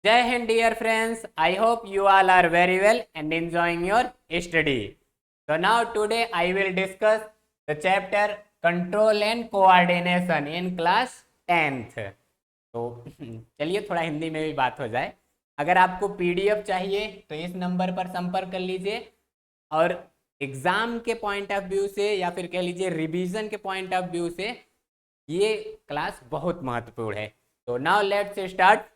Jai Hind, dear friends. I hope you all are very well and enjoying your study. So now today I will discuss the chapter Control and Coordination in class 10th. तो चलिए थोड़ा हिंदी में भी बात हो जाए। अगर आपको पीडीएफ चाहिए तो इस नंबर पर संपर्क कर लीजिए। और एग्जाम के पॉइंट ऑफ व्यू से या फिर कह लीजिए रिवीजन के पॉइंट ऑफ व्यू से ये क्लास बहुत महत्वपूर्ण है। तो now let's start.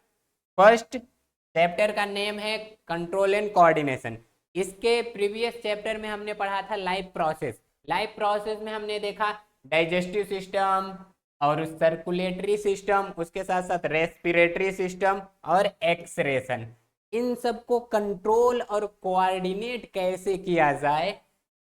First chapter का नेम है कंट्रोल एंड कोऑर्डिनेशन। इसके प्रीवियस चैप्टर में हमने पढ़ा था लाइफ प्रोसेस। लाइफ प्रोसेस में हमने देखा डाइजेस्टिव सिस्टम और सर्कुलेटरी सिस्टम, उसके साथ साथ रेस्पिरेटरी सिस्टम और एक्सरेशन। इन सबको कंट्रोल और कोऑर्डिनेट कैसे किया जाए,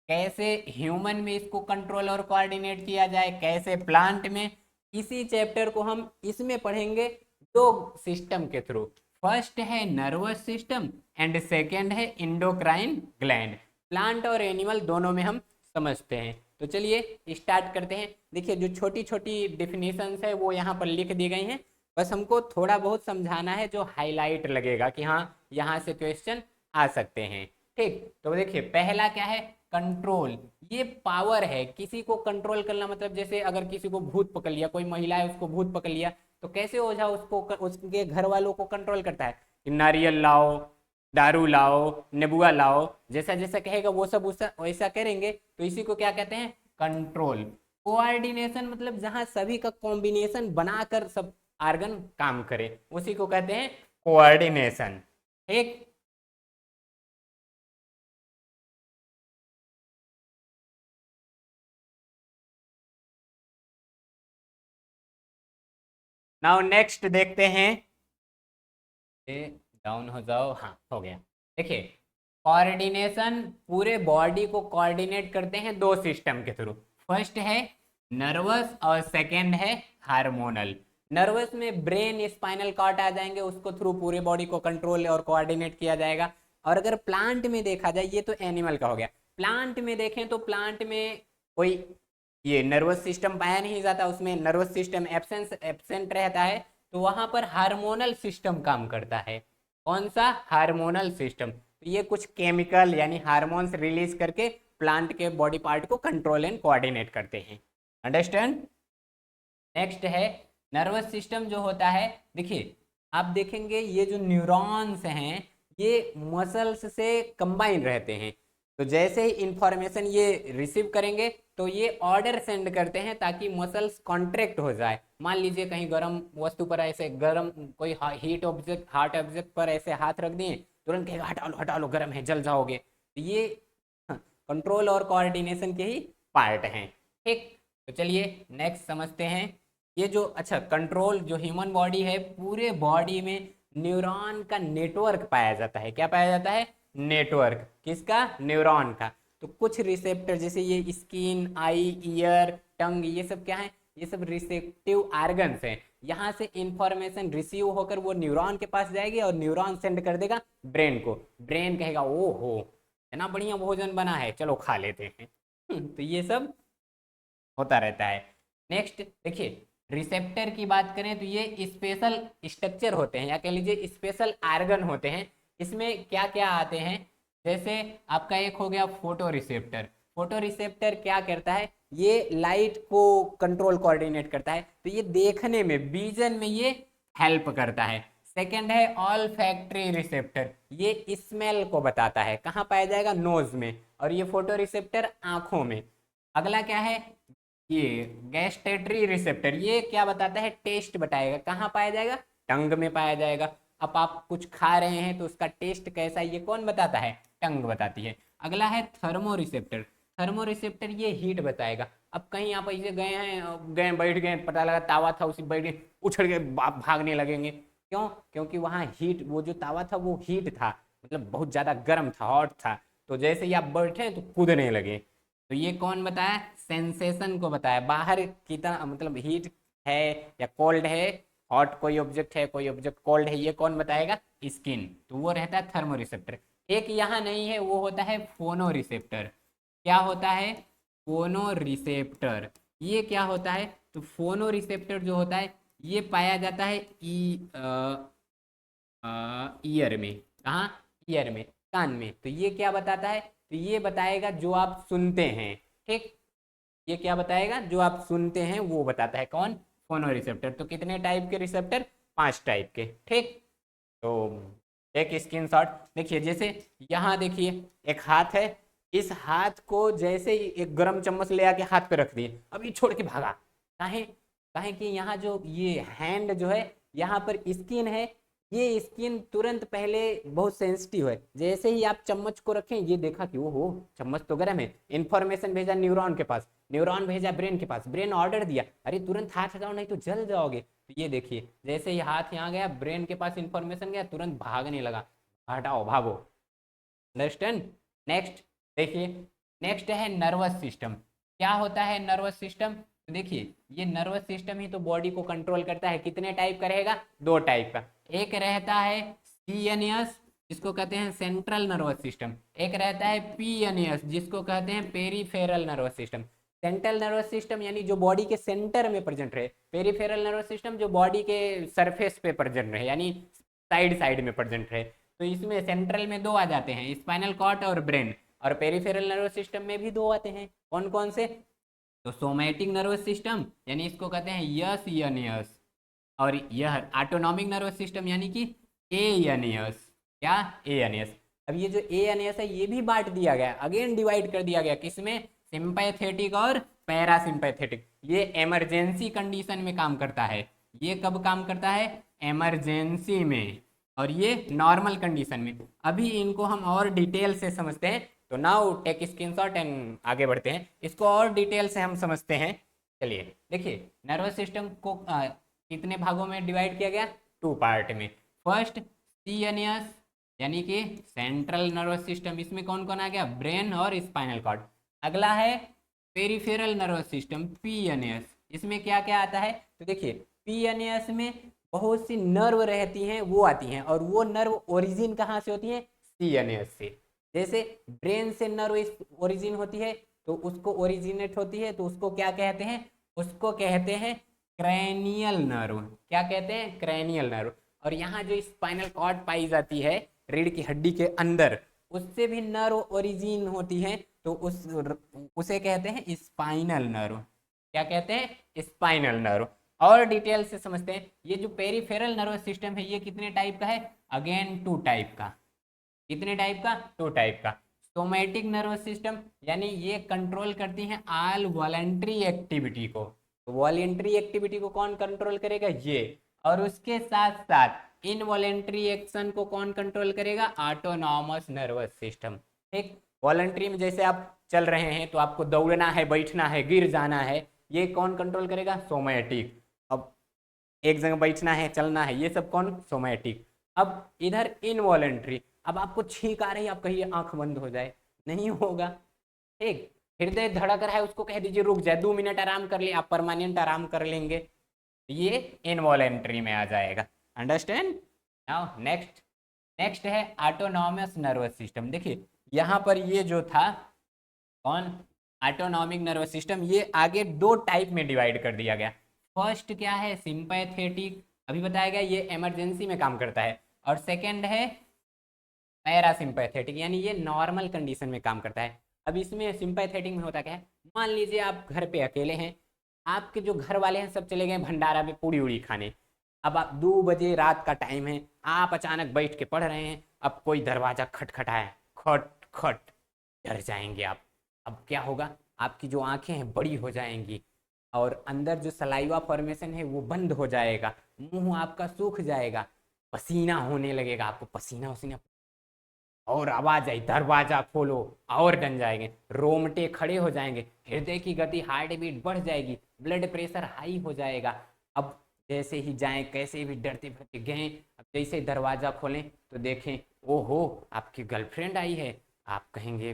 कैसे ह्यूमन में इसको कंट्रोल और कोऑर्डिनेट किया जाए, कैसे प्लांट में, इसी चैप्टर को हम इसमें पढ़ेंगे दो सिस्टम के थ्रू। फर्स्ट है नर्वस सिस्टम एंड सेकेंड है इंडोक्राइन ग्लैंड। प्लांट और एनिमल दोनों में हम समझते हैं। तो चलिए स्टार्ट करते हैं। देखिए जो छोटी छोटी डिफिनीशंस है वो यहाँ पर लिख दी गई हैं, बस हमको थोड़ा बहुत समझाना है जो हाईलाइट लगेगा कि हाँ यहाँ से क्वेश्चन आ सकते हैं। ठीक, तो देखिए पहला क्या है, कंट्रोल। ये पावर है, किसी को कंट्रोल करना। मतलब जैसे अगर किसी को भूत पकड़ लिया, कोई महिला है उसको भूत पकड़ लिया, तो कैसे ओझा उसको उसके घर वालों को कंट्रोल करता है कि नारियल लाओ, दारू लाओ, नेबुआ लाओ, जैसा जैसा कहेगा वो सब वैसा करेंगे। तो इसी को क्या कहते हैं, कंट्रोल। कोऑर्डिनेशन मतलब जहां सभी का कॉम्बिनेशन बनाकर सब आर्गन काम करे, उसी को कहते हैं कोऑर्डिनेशन। ठीक, नाउ नेक्स्ट देखते हैं। डाउन हो जाओ, हाँ हो गया। देखिए कोऑर्डिनेशन पूरे बॉडी को कोऑर्डिनेट करते हैं दो सिस्टम के थ्रू। फर्स्ट है नर्वस और सेकंड है हार्मोनल। नर्वस में ब्रेन स्पाइनल कॉर्ड आ जाएंगे, उसको थ्रू पूरे बॉडी को कंट्रोल और कोऑर्डिनेट किया जाएगा। और अगर प्लांट में देखा जाए, ये तो एनिमल का हो गया, प्लांट में देखें तो प्लांट में कोई ये नर्वस सिस्टम पाया नहीं जाता, उसमें नर्वस सिस्टम एब्सेंट रहता है। तो वहां पर हार्मोनल सिस्टम काम करता है। कौन सा, हार्मोनल सिस्टम। तो ये कुछ केमिकल यानी हार्मोन्स रिलीज करके प्लांट के बॉडी पार्ट को कंट्रोल एंड कोऑर्डिनेट करते हैं। अंडरस्टैंड। नेक्स्ट है नर्वस सिस्टम जो होता है। देखिए आप देखेंगे ये जो न्यूरॉन्स हैं ये मसल्स से कंबाइन रहते हैं। तो जैसे ही इंफॉर्मेशन ये रिसीव करेंगे तो ये ऑर्डर सेंड करते हैं ताकि मसल्स कॉन्ट्रैक्ट हो जाए। मान लीजिए कहीं गर्म वस्तु पर ऐसे गर्म कोई हीट ऑब्जेक्ट, हार्ट ऑब्जेक्ट पर ऐसे हाथ रख दिए, तुरंत कहेगा हटा लो हटा लो, गर्म है, जल जाओगे। तो ये कंट्रोल और कोऑर्डिनेशन के ही पार्ट हैं। ठीक, तो चलिए नेक्स्ट समझते हैं। ये जो अच्छा कंट्रोल जो ह्यूमन बॉडी है, पूरे बॉडी में न्यूरॉन का नेटवर्क पाया जाता है। क्या पाया जाता है, नेटवर्क। किसका, न्यूरॉन का। तो कुछ रिसेप्टर जैसे ये स्किन, आई, ईयर, टंग, ये सब क्या है, ये सब रिसेप्टिव आर्गन्स हैं। यहाँ से इंफॉर्मेशन रिसीव होकर वो न्यूरॉन के पास जाएगी और न्यूरॉन सेंड कर देगा ब्रेन को। ब्रेन कहेगा ओ हो इतना बढ़िया भोजन बना है, चलो खा लेते हैं। तो ये सब होता रहता है। नेक्स्ट देखिए रिसेप्टर की बात करें तो ये स्पेशल स्ट्रक्चर होते हैं या कह लीजिए स्पेशल आर्गन होते हैं। इसमें क्या क्या आते हैं, जैसे आपका एक हो गया फोटो रिसेप्टर। फोटो रिसेप्टर क्या करता है, ये लाइट को कंट्रोल कोऑर्डिनेट करता है। तो ये देखने में, विजन में ये हेल्प करता है। सेकंड है ऑल फैक्ट्री रिसेप्टर, ये स्मेल को बताता है, कहाँ पाया जाएगा, नोज में। और ये फोटो रिसेप्टर आंखों में। अगला क्या है, ये गैस्ट्रेटरी रिसेप्टर, ये क्या बताता है, टेस्ट बताएगा, कहाँ पाया जाएगा, टंग में पाया जाएगा। अब आप कुछ खा रहे हैं तो उसका टेस्ट कैसा है, ये कौन बताता है, टंग बताती है। अगला है थर्मो रिसेप्टर। थर्मो रिसेप्टर ये हीट बताएगा। अब कहीं आप ऐसे गए हैं, गए बैठ गए, पता लगा तावा था, उसी बैठ गए, उछल के भागने लगेंगे। क्यों, क्योंकि वहाँ हीट, वो जो तावा था वो हीट था, मतलब बहुत ज़्यादा गर्म था, हॉट था। तो जैसे ही आप बैठे तो कूदने लगे। तो ये कौन बताया, सेंसेशन को बताया, बाहर कितना मतलब हीट है या कोल्ड है, हॉट कोई ऑब्जेक्ट है, कोई ऑब्जेक्ट कोल्ड है, ये कौन बताएगा, स्किन। तो वो रहता है थर्मो रिसेप्टर। एक यहाँ नहीं है, वो होता है फोनो रिसेप्टर। क्या होता है, फोनो रिसेप्टर। ये क्या होता है, तो फोनो रिसेप्टर जो होता है ये पाया जाता है ईयर में, कहाँ, ईयर में, कान में। तो ये क्या बताता है, तो ये बताएगा जो आप सुनते हैं, ठीक। ये क्या बताएगा, जो आप सुनते हैं वो बताता है, कौन, फोनो रिसेप्टर। तो कितने टाइप के रिसेप्टर, 5 टाइप के, ठीक। तो एक स्क्रीनशॉट देखिए, जैसे यहाँ देखिए एक हाथ है, इस हाथ को जैसे ही एक गरम चम्मच ले आके हाथ पे रख दिए, अब ये छोड़ के भागा, काहे, काहे कि यहाँ जो ये हैंड जो है, यहाँ पर स्किन है, ये स्किन तुरंत पहले बहुत सेंसिटिव है, जैसे ही आप चम्मच को रखें ये देखा कि ओहो चम्मच तो गर्म है, इन्फॉर्मेशन भेजा न्यूरॉन के पास, न्यूरॉन भेजा ब्रेन के पास, ब्रेन ऑर्डर दिया, अरे तुरंत हाथ हटाओ नहीं तो जल जाओगे। तो ये देखिए जैसे ही हाथ यहाँ गया, ब्रेन के पास इंफॉर्मेशन गया, तुरंत भागने लगा, हटाओ भागो, अंडरस्टैंड। नेक्स्ट देखिए, नेक्स्ट है नर्वस सिस्टम। क्या होता है नर्वस सिस्टम, तो देखिए ये नर्वस सिस्टम ही तो बॉडी को कंट्रोल करता है। कितने टाइप का रहेगा, 2 टाइप का। एक रहता है सीएनएस, जिसको कहते हैं सेंट्रल नर्वस सिस्टम, एक रहता है पीएनएस, जिसको कहते हैं peripheral nervous system. Central nervous system यानी जो बॉडी के सेंटर में प्रेजेंट रहे, पेरीफेरल नर्वस सिस्टम जो बॉडी के सरफेस पे प्रेजेंट रहे, यानी साइड साइड में प्रेजेंट रहे। तो इसमें सेंट्रल में 2 आ जाते हैं, स्पाइनल कॉर्ड और ब्रेन, और पेरिफेरल नर्वस सिस्टम में भी 2 आते हैं, कौन कौन से, तो सोमैटिक नर्वस सिस्टम यानी इसको कहते हैं यस एनएस, और यह ऑटोनॉमिक नर्वस सिस्टम यानी कि एएनएस, क्या, एएनएस। अब ये जो एएनएस है ये भी बांट दिया गया, अगेन डिवाइड कर दिया गया, किसमें, सिंपैथेटिक और पैरासिम्पैथेटिक। ये इमरजेंसी कंडीशन में काम करता है, ये कब काम करता है, इमरजेंसी में, और ये नॉर्मल कंडीशन में। अभी इनको हम और डिटेल से समझते हैं, तो नाउ टेक स्क्रीनशॉट एंड आगे बढ़ते हैं, इसको और डिटेल से हम समझते हैं। चलिए देखिए, नर्वस सिस्टम को कितने भागों में डिवाइड किया गया, 2 पार्ट में। फर्स्ट सीएनएस यानी कि सेंट्रल नर्वस सिस्टम, इसमें कौन कौन आ गया, ब्रेन और स्पाइनल कॉर्ड। अगला है पेरिफेरल नर्वस सिस्टम पीएनएस, इसमें क्या क्या आता है, तो देखिए पीएनएस में बहुत सी नर्व रहती हैं, वो आती हैं, और वो नर्व ओरिजिन कहाँ से होती है, सीएनएस से। जैसे ब्रेन से नर्व ओरिजिन होती है, तो उसको ओरिजिनेट होती है, तो उसको क्या कहते हैं, उसको कहते हैं क्रैनियल नर्व। क्या कहते हैं, क्रैनियल नर्व। और यहाँ जो स्पाइनल कॉर्ड पाई जाती है रीढ़ की हड्डी के अंदर, उससे भी नर्व ओरिजिन होती है, तो उसे कहते हैं स्पाइनल नर्व। क्या कहते हैं, स्पाइनल नर्व। और डिटेल से समझते हैं, ये जो पेरिफेरल नर्वस सिस्टम है ये कितने टाइप का है, अगेन 2 टाइप का। कितने टाइप का, 2 टाइप का। सोमैटिक नर्वस सिस्टम यानी ये कंट्रोल करती हैं ऑल वॉलेंट्री एक्टिविटी को, तो वॉलेंट्री एक्टिविटी को कौन कंट्रोल करेगा, ये। और उसके साथ साथ इनवॉलेंट्री एक्शन को कौन कंट्रोल करेगा, ऑटोनॉमस नर्वस सिस्टम, ठीक। वॉलेंट्री में जैसे आप चल रहे हैं तो आपको दौड़ना है, बैठना है, गिर जाना है, ये कौन कंट्रोल करेगा, सोमैटिक। अब एक जगह बैठना है, चलना है, ये सब कौन, सोमैटिक। अब इधर इनवॉलेंट्री, अब आपको छींक आ रही है, आप कहिए आंख बंद हो जाए, नहीं होगा, ठीक। हृदय धड़क रहा है, उसको कह दीजिए रुक जाए, 2 मिनट आराम कर ले, आप परमानेंट आराम कर लेंगे, ये इनवॉलेंट्री में आ जाएगा, अंडरस्टैंड। नाउ नेक्स्ट, नेक्स्ट है ऑटोनॉमस नर्वस सिस्टम। देखिए यहाँ पर ये जो था कौन, ऑटोनॉमिक नर्वस सिस्टम, ये आगे 2 टाइप में डिवाइड कर दिया गया। फर्स्ट क्या है, सिंपैथेटिक, अभी बताया गया ये इमरजेंसी में काम करता है, और सेकंड है पैरासिम्पैथेटिक, यानी ये नॉर्मल कंडीशन में काम करता है। अब इसमें सिंपैथेटिक में होता क्या है, मान लीजिए आप घर पे अकेले हैं, आपके जो घर वाले हैं सब चले गए भंडारा में पूड़ी उड़ी खाने, अब आप 2 बजे रात का टाइम है, आप अचानक बैठ के पढ़ रहे हैं, अब कोई दरवाजा खटखटाए, खट खट, डर जाएंगे आप। अब क्या होगा, आपकी जो आंखें हैं बड़ी हो जाएंगी, और अंदर जो सलाइवा फॉर्मेशन है वो बंद हो जाएगा, मुंह आपका सूख जाएगा, पसीना होने लगेगा, आपको पसीना वसीना, और आवाज आई दरवाजा खोलो, और डर जाएंगे, रोमटे खड़े हो जाएंगे, हृदय की गति, हार्ट बीट बढ़ जाएगी, ब्लड प्रेशर हाई हो जाएगा। अब जैसे ही जाएं, कैसे भी डरते डरते गए, अब जैसे दरवाजा खोलें तो देखें ओहो आपकी गर्लफ्रेंड आई है, आप कहेंगे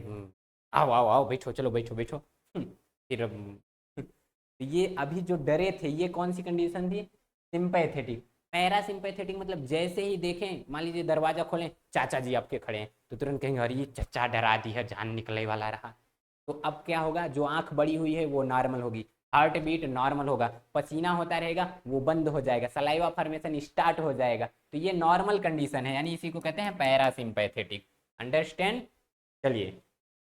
आओ आओ आओ बैठो, चलो बैठो बैठो। फिर ये अभी जो डरे थे ये कौन सी कंडीशन थी, सिंपैथेटिक। पैरासिम्पैथेटिक मतलब जैसे ही देखें, मान लीजिए दरवाजा खोलें, चाचा जी आपके खड़े हैं, तो तुरंत कहेंगे अरे ये चचा डरा दी है, जान निकले वाला रहा। तो अब क्या होगा, जो आंख बड़ी हुई है वो नॉर्मल होगी, हार्ट बीट नॉर्मल होगा, पसीना होता रहेगा वो बंद हो जाएगा, सलाइवा फॉर्मेशन स्टार्ट हो जाएगा। तो ये नॉर्मल कंडीशन है, यानी इसी को कहते हैं पैरासिम्पैथेटिक। अंडरस्टैंड। चलिए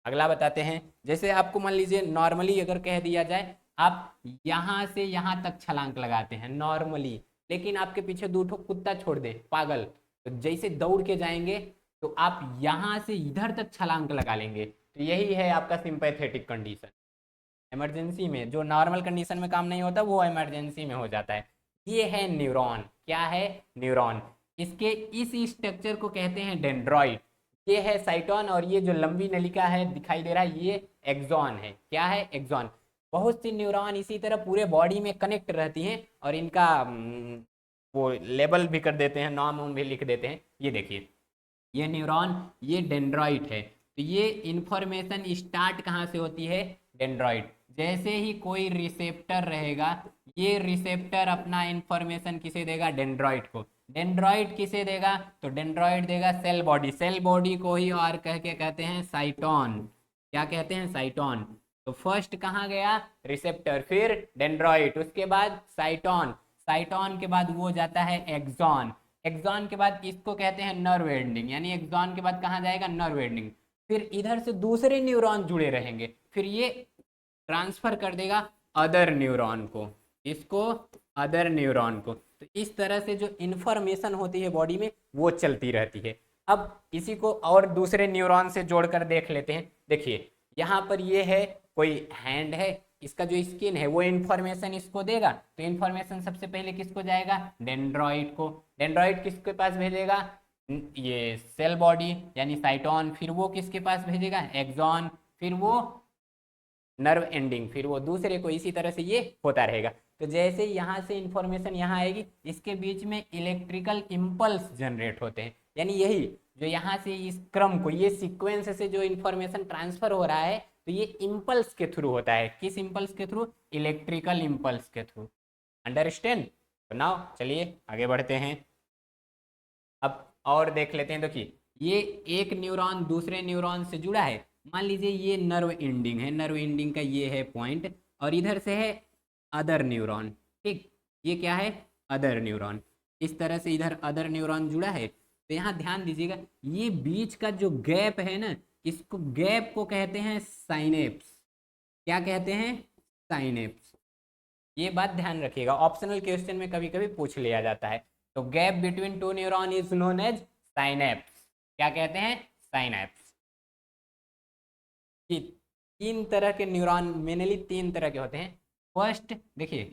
अगला बताते हैं। जैसे आपको मान लीजिए नॉर्मली अगर कह दिया जाए आप यहाँ से यहाँ तक छलांग लगाते हैं नॉर्मली, लेकिन आपके पीछे दो ठो कुत्ता छोड़ दे पागल, तो जैसे दौड़ के जाएंगे तो आप यहाँ से इधर तक छलांग लगा लेंगे। तो यही है आपका सिंपैथेटिक कंडीशन। इमरजेंसी में जो नॉर्मल कंडीशन में काम नहीं होता वो इमरजेंसी में हो जाता है। ये है न्यूरॉन। क्या है? न्यूरॉन। इसके इस स्ट्रक्चर को कहते हैं डेंड्रॉइड। ये है साइटोन, और ये जो लंबी नलिका है दिखाई दे रहा है ये एक्सॉन है। क्या है? एक्सॉन। बहुत सी न्यूरॉन इसी तरह पूरे बॉडी में कनेक्ट रहती हैं और इनका वो लेबल भी कर देते हैं, नाम भी लिख देते हैं। ये देखिए ये न्यूरॉन, ये डेंड्रॉइड है। तो ये इंफॉर्मेशन स्टार्ट कहाँ से होती है? डेंड्रॉइड। जैसे ही कोई रिसेप्टर रहेगा, ये रिसेप्टर अपना इंफॉर्मेशन किसे देगा? डेंड्रॉइड को। डेंड्रॉइड किसे देगा? तो डेंड्रॉइड देगा सेल बॉडी। सेल बॉडी को ही और कह के कहते हैं साइटोन। क्या कहते हैं? साइटोन। तो फर्स्ट कहाँ गया? रिसेप्टर, फिर डेंड्रॉइड, उसके बाद साइटोन, साइटोन के बाद वो जाता है एक्सॉन, एक्सॉन के बाद इसको कहते हैं नर्व एंडिंग, यानी एक्सॉन के बाद कहाँ जाएगा? Nerve ending. फिर इधर से दूसरे न्यूरॉन जुड़े रहेंगे, फिर ये ट्रांसफर कर देगा अदर न्यूरॉन को। इसको अदर न्यूरॉन को। तो इस तरह से जो इन्फॉर्मेशन होती है बॉडी में वो चलती रहती है। अब इसी को और दूसरे न्यूरॉन से जोड़कर देख लेते हैं। देखिए यहाँ पर ये है कोई हैंड है, इसका जो स्किन है वो इन्फॉर्मेशन इसको देगा। तो इन्फॉर्मेशन सबसे पहले किसको जाएगा? डेंड्रॉइड को। डेंड्रॉइड किसके पास भेजेगा? ये सेल बॉडी यानी साइटोन, फिर वो किसके पास भेजेगा? एक्सॉन, फिर वो नर्व एंडिंग, फिर वो दूसरे को। इसी तरह से ये होता रहेगा। तो जैसे यहाँ से इंफॉर्मेशन यहाँ आएगी, इसके बीच में इलेक्ट्रिकल इम्पल्स जनरेट होते हैं, यानी यही जो यहाँ से इस क्रम को, ये सीक्वेंस से जो इंफॉर्मेशन ट्रांसफर हो रहा है, तो ये इम्पल्स के थ्रू होता है। किस इम्पल्स के थ्रू? इलेक्ट्रिकल इम्पल्स के थ्रू। अंडरस्टैंड। तो नाउ चलिए आगे बढ़ते हैं। अब और देख लेते हैं। देखिए ये एक न्यूरॉन दूसरे न्यूरॉन से जुड़ा है। मान लीजिए ये नर्व एंडिंग है, नर्व एंडिंग का ये है पॉइंट, और इधर से है अदर न्यूरॉन। ठीक, ये क्या है? Other neuron. इस तरह से इधर अदर न्यूरॉन जुड़ा है। तो यहाँ ध्यान दीजिएगा, ये बीच का जो गैप है ना, इसको गैप को कहते हैं साइनेप्स। क्या कहते हैं? साइनेप्स। ये बात ध्यान रखिएगा, ऑप्शनल क्वेश्चन में कभी कभी पूछ लिया जाता है। तो gap between two neuron is known as synapse. क्या कहते हैं? साइनेप्स। तीन तरह के न्यूरॉन, मेनली तीन तरह के होते हैं। फर्स्ट देखिए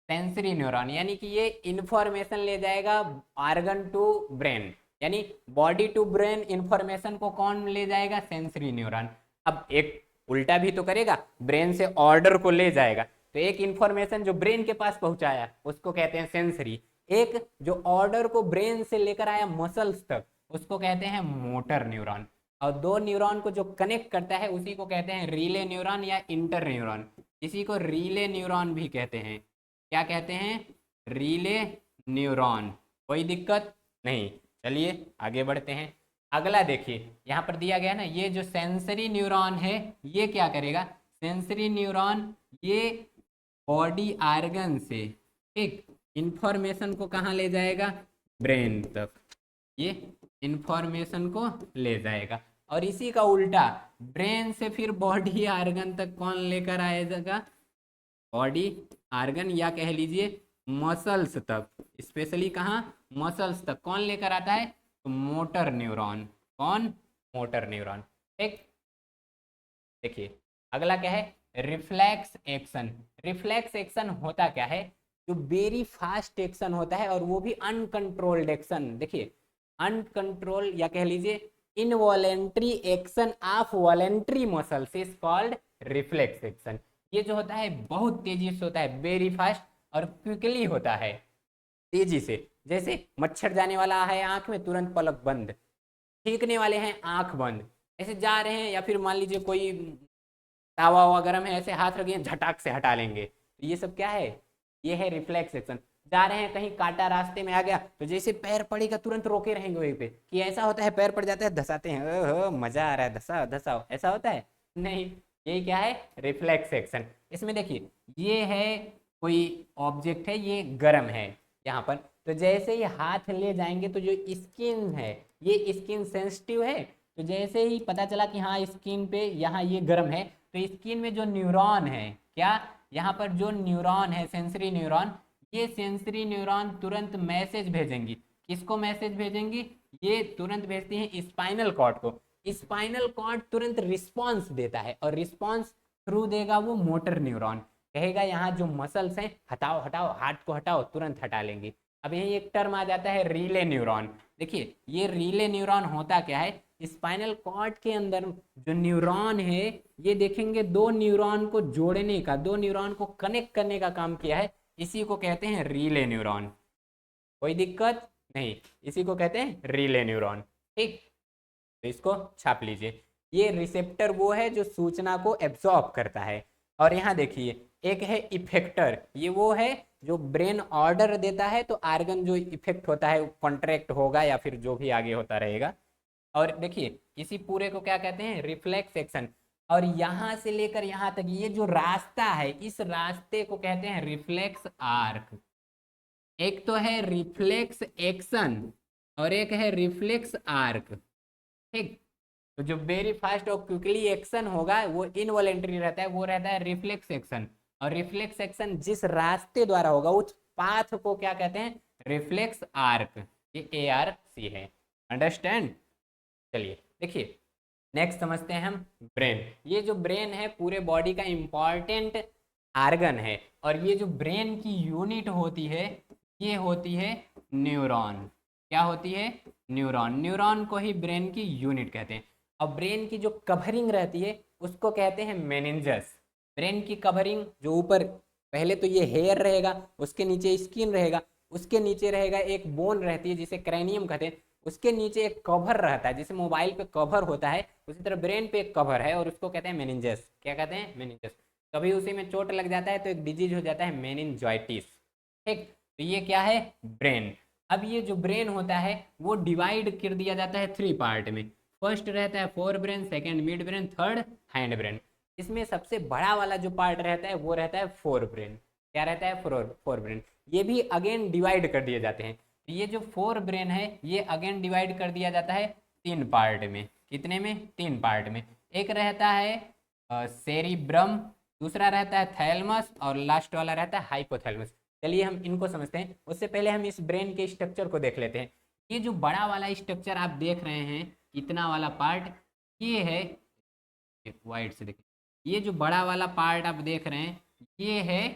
सेंसरी न्यूरॉन, यानी कि ये इंफॉर्मेशन ले जाएगा ऑर्गन टू ब्रेन, यानी बॉडी टू ब्रेन इंफॉर्मेशन को कौन ले जाएगा? Sensory neuron. अब एक उल्टा भी तो करेगा, ब्रेन से ऑर्डर को ले जाएगा। तो एक इंफॉर्मेशन जो ब्रेन के पास पहुंचाया उसको कहते हैं सेंसरी, एक जो ऑर्डर को ब्रेन से लेकर आया मसल्स तक उसको कहते हैं मोटर न्यूरॉन, और दो न्यूरॉन को जो कनेक्ट करता है उसी को कहते हैं रिले न्यूरॉन या इंटर न्यूरॉन। इसी को रिले न्यूरॉन भी कहते हैं। क्या कहते हैं? Relay neuron. कोई दिक्कत नहीं। चलिए आगे बढ़ते हैं। अगला देखिए यहाँ पर दिया गया ना, ये जो सेंसरी न्यूरॉन है ये क्या करेगा? सेंसरी न्यूरॉन ये बॉडी आर्गन से एक इंफॉर्मेशन को कहाँ ले जाएगा? ब्रेन तक। ये इंफॉर्मेशन को ले जाएगा, और इसी का उल्टा ब्रेन से फिर बॉडी आर्गन तक कौन लेकर आएगा? बॉडी आर्गन या कह लीजिए मसल्स तक, स्पेशली कहाँ? मसल्स तक कौन लेकर आता है? तो मोटर न्यूरॉन। कौन? Motor neuron. ठीक, देखिए अगला क्या है? Reflex action. रिफ्लेक्स एक्शन होता क्या है? जो वेरी फास्ट एक्शन होता है, और वो भी अनकंट्रोल्ड एक्शन। देखिए अनकंट्रोल या कह लीजिए involuntary action of voluntary muscles is called reflex action. ये जो होता है बहुत तेजी से होता है, वेरी फास्ट और क्विकली होता है, तेजी से। जैसे मच्छर जाने वाला है आंख में, तुरंत पलक बंद, छींकने वाले हैं आंख बंद, ऐसे जा रहे हैं, या फिर मान लीजिए कोई तावा हुआ गर्म है, ऐसे हाथ रखिए झटाक से हटा लेंगे। तो ये सब क्या है? ये है रिफ्लेक्स एक्शन। जा रहे हैं कहीं, कांटा रास्ते में आ गया तो जैसे पैर पड़ेगा तुरंत रोके रहेंगे वहीं पे। कि ऐसा होता है पैर पड़ जाता है धसाते हैं, ओहो मजा आ रहा है, धसाओ धसाओ, ऐसा होता है? नहीं, यही क्या है? Reflex action. इसमें देखिए ये है कोई ऑब्जेक्ट है, ये गर्म है यहाँ पर, तो जैसे ही हाथ ले जाएंगे तो जो स्किन है, ये स्किन सेंसिटिव है, तो जैसे ही पता चला कि हाँ स्किन पे यहाँ ये गर्म है, तो स्किन में जो न्यूरॉन है, क्या यहाँ पर जो न्यूरॉन है सेंसरी न्यूरॉन, ये सेंसरी न्यूरॉन तुरंत मैसेज भेजेंगी। किसको मैसेज भेजेंगी? ये तुरंत भेजती हैं स्पाइनल कॉर्ड को। स्पाइनल कॉर्ड तुरंत रिस्पॉन्स देता है, और रिस्पॉन्स थ्रू देगा वो मोटर न्यूरॉन, कहेगा यहाँ जो मसल्स हैं हटाओ हटाओ, हार्ट को हटाओ, तुरंत हटा लेंगे। अब यही एक टर्म आ जाता है रिले न्यूरॉन। देखिए ये रिले न्यूरॉन होता क्या है, स्पाइनल कॉर्ड के अंदर जो न्यूरॉन है, ये देखेंगे दो न्यूरॉन को जोड़ने का, दो न्यूरॉन को कनेक्ट करने का काम किया है, इसी को कहते हैं रिले न्यूरॉन। कोई दिक्कत नहीं, इसी को कहते हैं रिले न्यूरॉन। ठीक, तो इसको छाप लीजिए। ये रिसेप्टर वो है जो सूचना को एब्जॉर्ब करता है। और यहाँ देखिए एक है इफेक्टर, ये वो है जो ब्रेन ऑर्डर देता है तो आर्गन जो इफेक्ट होता है कॉन्ट्रैक्ट होगा या फिर जो भी आगे होता रहेगा। और देखिए इसी पूरे को क्या कहते हैं, रिफ्लेक्स एक्शन। और यहाँ से लेकर यहाँ तक ये जो रास्ता है, इस रास्ते को कहते हैं रिफ्लेक्स आर्क। एक तो है रिफ्लेक्स एक्शन और एक है रिफ्लेक्स आर्क। ठीक, तो जो वेरी फास्ट और क्विकली एक्शन होगा वो इनवॉलेंटरी रहता है, वो रहता है रिफ्लेक्स एक्शन। और रिफ्लेक्स एक्शन जिस रास्ते द्वारा होगा उस पाथ को क्या कहते हैं, रिफ्लेक्स आर्क। ये ARC है, अंडरस्टैंड। चलिए देखिए नेक्स्ट समझते हैं हम ब्रेन। ये जो ब्रेन है पूरे बॉडी का इंपॉर्टेंट आर्गन है, और ये जो ब्रेन की यूनिट होती है ये होती है न्यूरॉन। क्या होती है? न्यूरॉन। न्यूरॉन को ही ब्रेन की यूनिट कहते हैं। और ब्रेन की जो कवरिंग रहती है उसको कहते हैं मेनिंजस। ब्रेन की कवरिंग जो ऊपर, पहले तो ये हेयर रहेगा, उसके नीचे स्किन रहेगा, उसके नीचे रहेगा एक बोन रहती है जिसे क्रैनियम कहते हैं, उसके नीचे एक कवर रहता है, जैसे मोबाइल पे कवर होता है उसी तरह ब्रेन पे एक कवर है और उसको कहते हैं मेनिंजस। क्या कहते हैं? मेनिंजस। कभी उसी में चोट लग जाता है तो एक डिजीज हो जाता है मेनिंजाइटिस। ठीक, तो ये क्या है? ब्रेन। अब ये जो ब्रेन होता है वो डिवाइड कर दिया जाता है 3 पार्ट में। फर्स्ट रहता है fore brain, second mid brain, third hind brain. इसमें सबसे बड़ा वाला जो पार्ट रहता है वो रहता है फोर ब्रेन। क्या रहता है? Fore brain. ये भी अगेन डिवाइड कर दिए जाते हैं। ये जो फोर ब्रेन है ये अगेन डिवाइड कर दिया जाता है 3 पार्ट में। कितने में? 3 पार्ट में। एक रहता है सेरिब्रम, दूसरा रहता है थैलमस, और लास्ट वाला रहता है हाइपोथैलमस। चलिए हम इनको समझते हैं, उससे पहले हम इस ब्रेन के स्ट्रक्चर को देख लेते हैं। ये जो बड़ा वाला स्ट्रक्चर आप देख रहे हैं, इतना वाला पार्ट, ये है, वाइट से देखिए, ये जो बड़ा वाला पार्ट आप देख रहे हैं ये है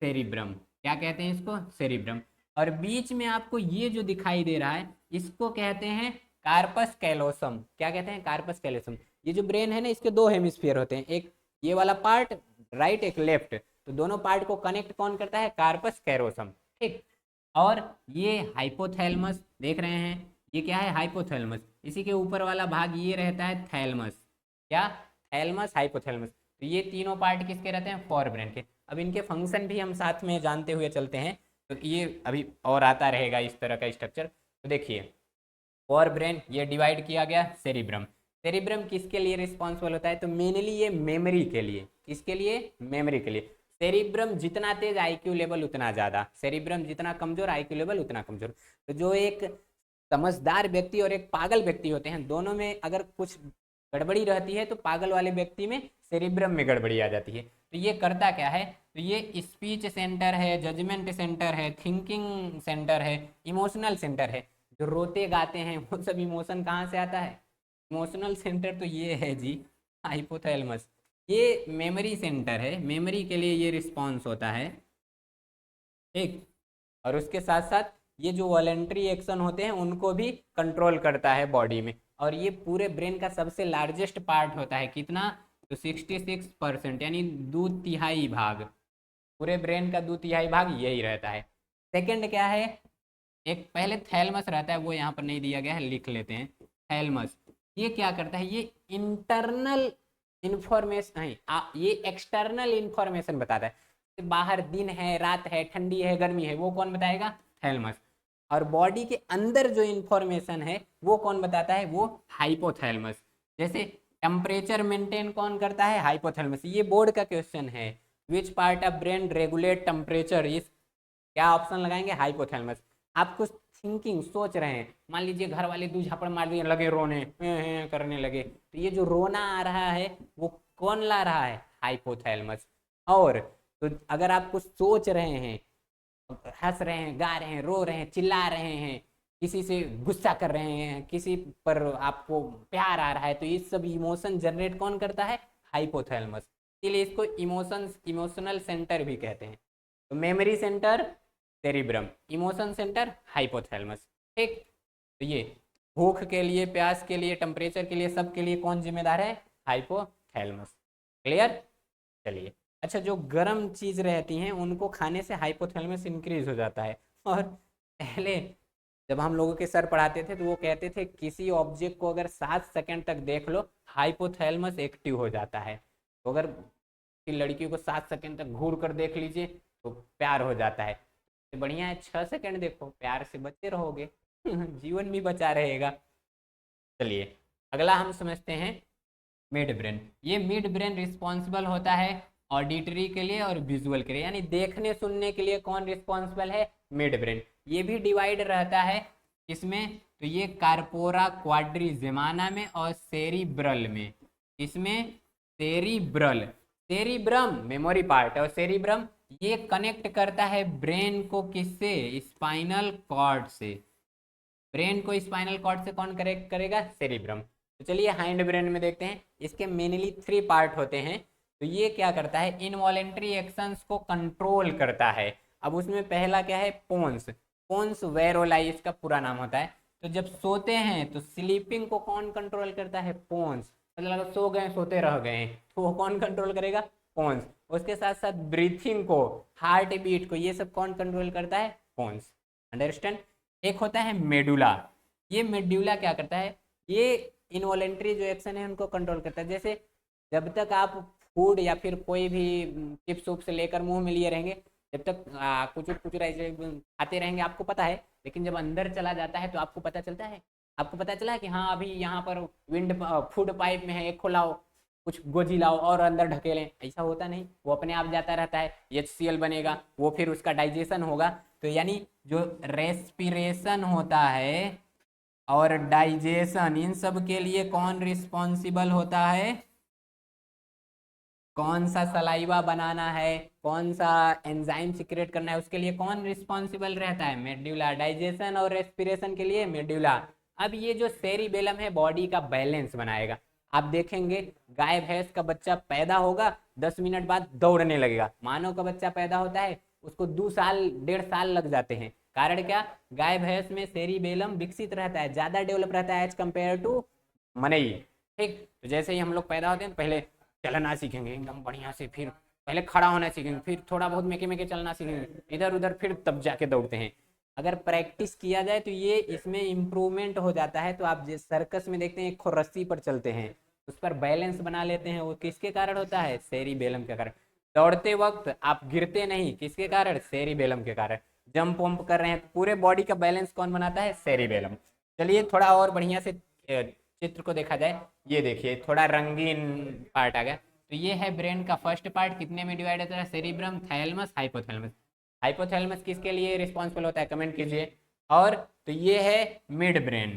सेरिब्रम। क्या कहते हैं इसको? सेरिब्रम। और बीच में आपको ये जो दिखाई दे रहा है इसको कहते हैं कार्पस कैलोसम। क्या कहते हैं? Corpus callosum. ये जो ब्रेन है ना, इसके 2 हेमिस्फीयर होते हैं, एक ये वाला पार्ट राइट, एक लेफ्ट, तो दोनों पार्ट को कनेक्ट कौन करता है? Corpus callosum. ठीक, और ये हाइपोथैलमस देख रहे हैं, ये क्या है? हाइपोथैलमस। इसी के ऊपर वाला भाग ये रहता है थैलमस। क्या? Thalamus, hypothalamus. तो ये तीनों पार्ट किसके रहते हैं? फोर ब्रेन के। अब इनके फंक्शन भी हम साथ में जानते हुए चलते हैं, तो ये अभी और आता रहेगा इस तरह का स्ट्रक्चर। तो देखिए फोर ब्रेन ये डिवाइड किया गया सेरिब्रम। सेरिब्रम किसके लिए रिस्पॉन्सिबल होता है? तो मेनली ये मेमोरी के लिए। किसके लिए? मेमोरी के लिए। सेरिब्रम जितना तेज IQ लेवल उतना ज़्यादा, सेरिब्रम जितना कमजोर IQ लेवल उतना कमजोर। तो जो एक समझदार व्यक्ति और एक पागल व्यक्ति होते हैं, दोनों में अगर कुछ गड़बड़ी रहती है तो पागल वाले व्यक्ति में सेरिब्रम में गड़बड़ी आ जाती है। तो ये करता क्या है? तो ये स्पीच सेंटर है, जजमेंट सेंटर है, थिंकिंग सेंटर है, इमोशनल सेंटर है। जो रोते गाते हैं वो सब इमोशन कहाँ से आता है? इमोशनल सेंटर तो ये है जी, हाइपोथैलेमस। ये मेमोरी सेंटर है, मेमोरी के लिए ये रिस्पॉन्स होता है। ठीक, और उसके साथ साथ ये जो वॉलेंट्री एक्शन होते हैं उनको भी कंट्रोल करता है बॉडी में। और ये पूरे ब्रेन का सबसे लार्जेस्ट पार्ट होता है। कितना? तो 66%, यानी 2/3 भाग, पूरे ब्रेन का 2/3 भाग यही रहता है। सेकंड क्या है? एक पहले थैलमस रहता है, वो यहाँ पर नहीं दिया गया है, लिख लेते हैं। थैलमस ये क्या करता है? ये इंटरनल इंफॉर्मेशन है, ये एक्सटर्नल इंफॉर्मेशन बताता है। बाहर दिन है, रात है, ठंडी है, गर्मी है, वो कौन बताएगा? थैलमस। और बॉडी के अंदर जो इंफॉर्मेशन है वो कौन बताता है? वो हाइपोथैलमस। जैसे टेम्परेचर मेंटेन कौन करता है? हाइपोथैलमस। ये बोर्ड का क्वेश्चन है, which part of brain regulate temperature, इस क्या ऑप्शन लगाएंगे, हाइपोथैलेमस। आप कुछ थिंकिंग सोच रहे हैं, मान लीजिए घर वाले दो झापड़ मार दिए, लगे रोने, करने लगे, तो ये जो रोना आ रहा है वो कौन ला रहा है, हाइपोथैलेमस। और तो अगर आप कुछ सोच रहे हैं, हंस रहे हैं, गा रहे हैं, रो रहे हैं, चिल्ला रहे हैं, किसी से गुस्सा कर रहे हैं, किसी पर आपको प्यार आ रहा है, तो ये सब इमोशन जनरेट कौन करता है, हाइपोथैलेमस। इसलिए इसको इमोशनल सेंटर भी कहते हैं। तो memory centre cerebrum, emotion centre hypothalamus. ठीक, तो ये भूख के लिए, प्यास के लिए, टेम्परेचर के लिए, सब के लिए कौन जिम्मेदार है, हाइपोथैलेमस। क्लियर। चलिए, अच्छा, जो गर्म चीज रहती हैं उनको खाने से हाइपोथैलेमस इंक्रीज हो जाता है। और पहले जब हम लोगों के सर पढ़ाते थे तो वो कहते थे किसी ऑब्जेक्ट को अगर 7 सेकंड तक देख लो हाइपोथैलेमस एक्टिव हो जाता है। तो अगर किसी लड़की को 7 सेकंड तक घूर कर देख लीजिए तो प्यार हो जाता है। तो बढ़िया है, 6 सेकंड देखो, प्यार से बचे रहोगे जीवन भी बचा रहेगा। चलिए, अगला हम समझते हैं मिड ब्रेन। ये मिड ब्रेन रिस्पॉन्सिबल होता है ऑडिटरी के लिए और विजुअल के लिए, यानी देखने सुनने के लिए कौन रिस्पॉन्सिबल है, मिड ब्रेन। ये भी डिवाइड रहता है इसमें, तो ये कार्पोरा क्वाड्रिजेमाना में और सेरिब्रल में। इसमें सेरिब्रल, सेरिब्रम मेमोरी पार्ट, और सेरिब्रम ये कनेक्ट करता है ब्रेन को किससे, स्पाइनल कॉर्ड से। ब्रेन को स्पाइनल कॉर्ड से कौन कनेक्ट करेगा, सेरिब्रम। तो चलिए हाइंड ब्रेन में देखते हैं, इसके मेनली 3 पार्ट होते हैं। तो ये क्या करता है, इनवॉलेंट्री एक्शंस को कंट्रोल करता है। अब उसमें पहला क्या है, पोन्स, पोन्स वेरोलाई इसका पूरा नाम होता है। तो जब सोते हैं तो स्लीपिंग को कौन कंट्रोल करता है, पोन्स। मतलब सो गए, सोते रह गए, तो वो कौन कंट्रोल करेगा, पोन्स। उसके साथ साथ ब्रीथिंग को, हार्ट बीट को, ये सब कौन कंट्रोल करता है, पोन्स। अंडरस्टैंड। एक होता है मेडुला, ये मेडुला क्या करता है, ये इनवॉलेंट्री जो एक्शन है उनको कंट्रोल करता है। जैसे जब तक आप फूड या फिर कोई भी चिप्स उप्स लेकर मुंह में लिए रहेंगे, जब तक कुछ ऐसे खाते रहेंगे आपको पता है, लेकिन जब अंदर चला जाता है तो आपको पता चलता है, आपको पता चला है कि हाँ अभी यहाँ पर विंड फूड पाइप में है, एक खोलाओ, कुछ गोजी लाओ और अंदर ढकेलें, ऐसा होता नहीं, वो अपने आप जाता रहता है, HCl बनेगा, वो फिर उसका डाइजेशन होगा। तो यानी जो रेस्पिरेशन होता है और डाइजेशन, इन सब के लिए कौन रिस्पॉन्सिबल होता है, कौन सा सलाइवा बनाना है, कौन सा एंजाइम सिक्रेट करना है, उसके लिए कौन रिस्पॉन्सिबल रहता है, मेडुला। डाइजेशन और रेस्पिरेशन के लिए मेडुला। अब ये जो सेरिबेलम है बॉडी का बैलेंस बनाएगा। आप देखेंगे गाय भैंस का बच्चा पैदा होगा, 10 मिनट बाद दौड़ने लगेगा। मानव का बच्चा पैदा होता है, उसको 2 साल 1.5 साल लग जाते हैं। कारण क्या, गाय भैंस में सेरिबेलम विकसित रहता है, ज्यादा डेवलप रहता है एज कम्पेयर टू मनई। ठीक, तो जैसे ही हम लोग पैदा होते हैं पहले चलना सीखेंगे एकदम बढ़िया से, फिर पहले खड़ा होना सीखेंगे, फिर थोड़ा बहुत मेके मेके चलना सीखेंगे, इधर उधर, फिर तब जाके दौड़ते हैं। अगर प्रैक्टिस किया जाए तो ये इसमें इम्प्रूवमेंट हो जाता है। तो आप जिस सर्कस में देखते हैं एक रस्सी पर चलते हैं, उस पर बैलेंस बना लेते हैं, वो किसके कारण होता है, सेरिबेलम के कारण। दौड़ते वक्त आप गिरते नहीं, किसके कारण, सेरिबेलम के कारण। जंप वंप कर रहे हैं, पूरे बॉडी का बैलेंस कौन बनाता है, सेरिबेलम। चलिए थोड़ा और बढ़िया से चित्र को देखा जाए, ये देखिए थोड़ा रंगीन पार्ट आ गया। तो ये है ब्रेन का फर्स्ट पार्ट, कितने में डिवाइड होता है, सेरिब्रम, थैलेमस, हाइपोथैलेमस। हाइपोथैलेमस किसके लिए रिस्पॉन्सिबल होता है, कमेंट कीजिए। और तो ये है मिड ब्रेन,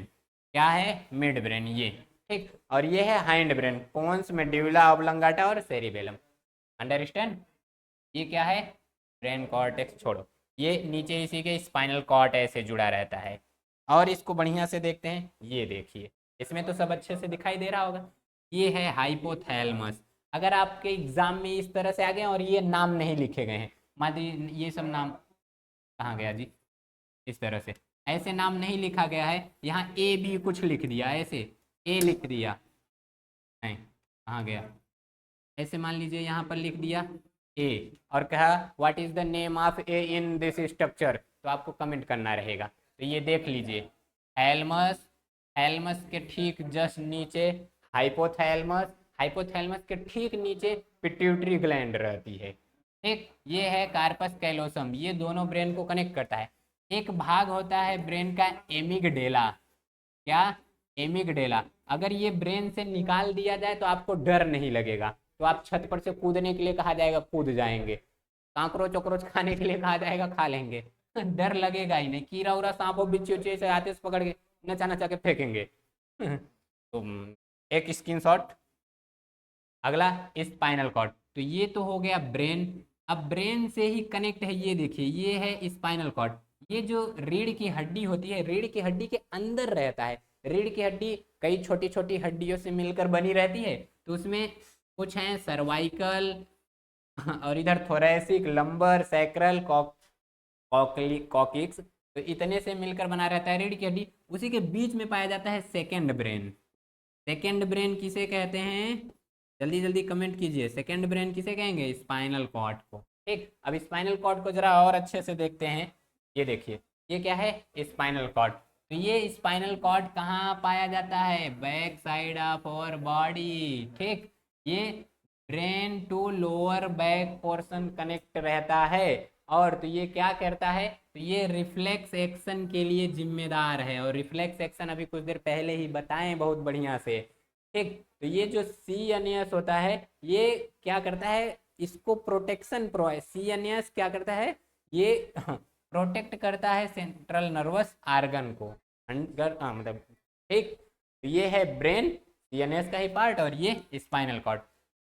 क्या है, मिड ब्रेन ये। ठीक, और ये है hind brain, pons, medulla oblongata और सेरिबेलम। अंडरस्टैंड। ये क्या है, ब्रेन कॉर्टेक्स छोड़ो, ये नीचे इसी के स्पाइनल कॉर्ड ऐसे जुड़ा रहता है। और इसको बढ़िया से देखते हैं, ये देखिए, इसमें तो सब अच्छे से दिखाई दे रहा होगा। ये है हाइपोथैलेमस। अगर आपके एग्जाम में इस तरह से आ गए और ये नाम नहीं लिखे गए हैं, मान लीजिए ये सब नाम कहाँ गया जी, इस तरह से ऐसे नाम नहीं लिखा गया है, यहाँ ए बी कुछ लिख दिया, ऐसे ए लिख दिया, नहीं कहाँ गया, ऐसे मान लीजिए यहाँ पर लिख दिया ए और कहा what is the name of A in this structure, तो आपको कमेंट करना रहेगा। तो ये देख लीजिए, थैलमस, थैलमस के ठीक जस्ट नीचे हाइपोथैलमस, हाइपोथैलमस के ठीक नीचे पिट्यूटरी ग्लैंड रहती है। ठीक, ये है कार्पस कैलोसम, ये दोनों ब्रेन को कनेक्ट करता है। एक भाग होता है ब्रेन का एमिगडेला, क्या, एमिगडेला। अगर ये ब्रेन से निकाल दिया जाए तो आपको डर नहीं लगेगा, तो आप छत पर से कूदने के लिए कहा जाएगा, कूद जाएंगे। कांकरोच वोकरोच खाने के लिए कहा जाएगा, खा लेंगे। डर लगेगा ही नहीं। कीड़ा उरा सांप बिच्छू उच्छू से आते से पकड़ के नचा नचा के फेंकेंगे। तो एक स्क्रीनशॉट। अगला स्पाइनल कॉर्ड। तो ये तो हो गया ब्रेन। अब ब्रेन से ही कनेक्ट है, ये देखिए ये है स्पाइनल कॉर्ड। ये जो रीढ़ की हड्डी होती है, रीढ़ की हड्डी के अंदर रहता है। रीढ़ की हड्डी कई छोटी छोटी हड्डियों से मिलकर बनी रहती है। तो उसमें कुछ हैं सर्वाइकल, और इधर थोरेसिक, लंबर, सैक्रल, कॉकिक्स। तो इतने से मिलकर बना रहता है रीढ़ की हड्डी। उसी के बीच में पाया जाता है सेकेंड ब्रेन। सेकेंड ब्रेन किसे कहते हैं? जल्दी जल्दी कमेंट कीजिए, सेकेंड ब्रेन किसे कहेंगे? स्पाइनल कॉर्ड को। ठीक, अब स्पाइनल कॉर्ड को जरा और अच्छे से देखते हैं। ये देखिए, ये क्या है? Spinal cord. तो ये स्पाइनल कॉर्ड कहाँ पाया जाता है? Back side of our body. ठीक, ये brain to lower back portion connect रहता है। और तो ये क्या करता है? तो ये रिफ्लेक्स एक्शन के लिए जिम्मेदार है। और रिफ्लेक्स एक्शन अभी कुछ देर पहले ही बताएं बहुत बढ़िया से। ठीक, तो ये जो CNS होता है, ये क्या करता है? इसको प्रोटेक्शन प्रोवाइड, CNS क्या करता है? ये प्रोटेक्ट करता है सेंट्रल नर्वस आर्गन को। मतलब ठीक, तो ये है ब्रेन, CNS का ही पार्ट, और ये स्पाइनल कॉर्ड।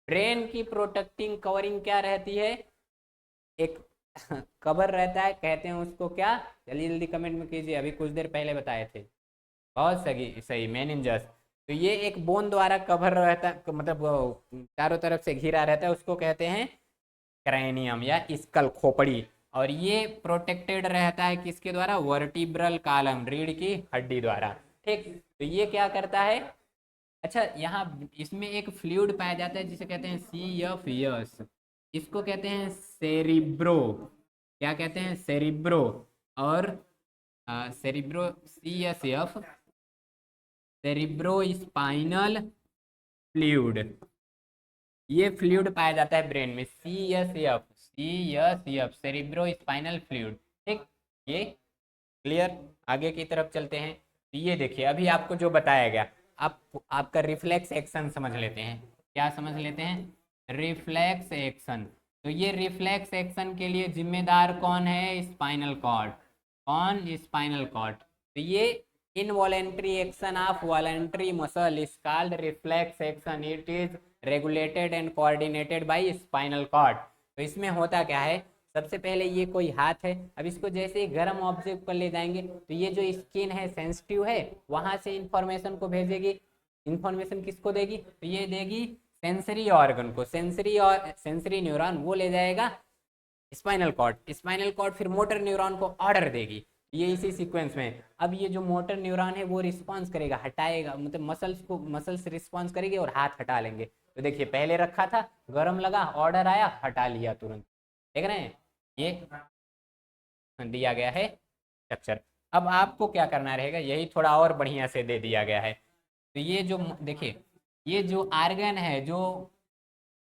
ब्रेन की प्रोटेक्टिंग कवरिंग क्या रहती है? एक कवर रहता है, कहते हैं उसको क्या? जल्दी जल्दी कमेंट में कीजिए, अभी कुछ देर पहले बताए थे। बहुत सही सही, मेनिंजस। तो ये एक बोन द्वारा कवर रहता है, मतलब चारों तरफ से घिरा रहता है, उसको कहते हैं क्रैनियम या स्कल, खोपड़ी। और ये प्रोटेक्टेड रहता है किसके द्वारा? वर्टिब्रल कॉलम, रीढ़ की हड्डी द्वारा। ठीक, तो ये क्या करता है? अच्छा, यहाँ इसमें एक फ्लूइड पाया जाता है जिसे कहते हैं CFS। इसको कहते हैं सेरिब्रो। क्या कहते हैं? सेरिब्रो। और cerebro, CSF, cerebro spinal fluid. ये फ्लूइड पाया जाता है ब्रेन में, CSF, सेरिब्रो स्पाइनल फ्लूइड। ठीक, ये क्लियर। आगे की तरफ चलते हैं। तो ये देखिए, अभी आपको जो बताया गया, आप आपका रिफ्लेक्स एक्शन समझ लेते हैं। क्या समझ लेते हैं? Reflex action. तो ये रिफ्लेक्स एक्शन के लिए जिम्मेदार कौन है? Spinal cord. कौन? Spinal cord. तो ये involuntary action of voluntary muscle is called reflex action. It is regulated and coordinated by spinal cord. तो इसमें होता क्या है? सबसे पहले ये कोई हाथ है, अब इसको जैसे ही गर्म ऑब्जेक्ट पर ले जाएंगे तो ये जो स्किन है सेंसिटिव है, वहां से इंफॉर्मेशन को भेजेगी। इंफॉर्मेशन किसको देगी? तो ये देगी सेंसरी ऑर्गन को, सेंसरी और सेंसरी न्यूरॉन, वो ले जाएगा स्पाइनल कॉर्ड। स्पाइनल कॉर्ड फिर मोटर न्यूरॉन को ऑर्डर देगी। ये इसी सीक्वेंस में। अब ये जो मोटर न्यूरॉन है वो रिस्पॉन्स करेगा, हटाएगा, मतलब मसल्स रिस्पॉन्स करेगी और हाथ हटा लेंगे। तो देखिए, पहले रखा था, गर्म लगा, ऑर्डर आया, हटा लिया तुरंत। देख रहे हैं? ये दिया गया है स्ट्रक्चर। अब आपको क्या करना रहेगा, यही थोड़ा और बढ़िया से दे दिया गया है। तो ये जो देखिए, ये जो आर्गन है, जो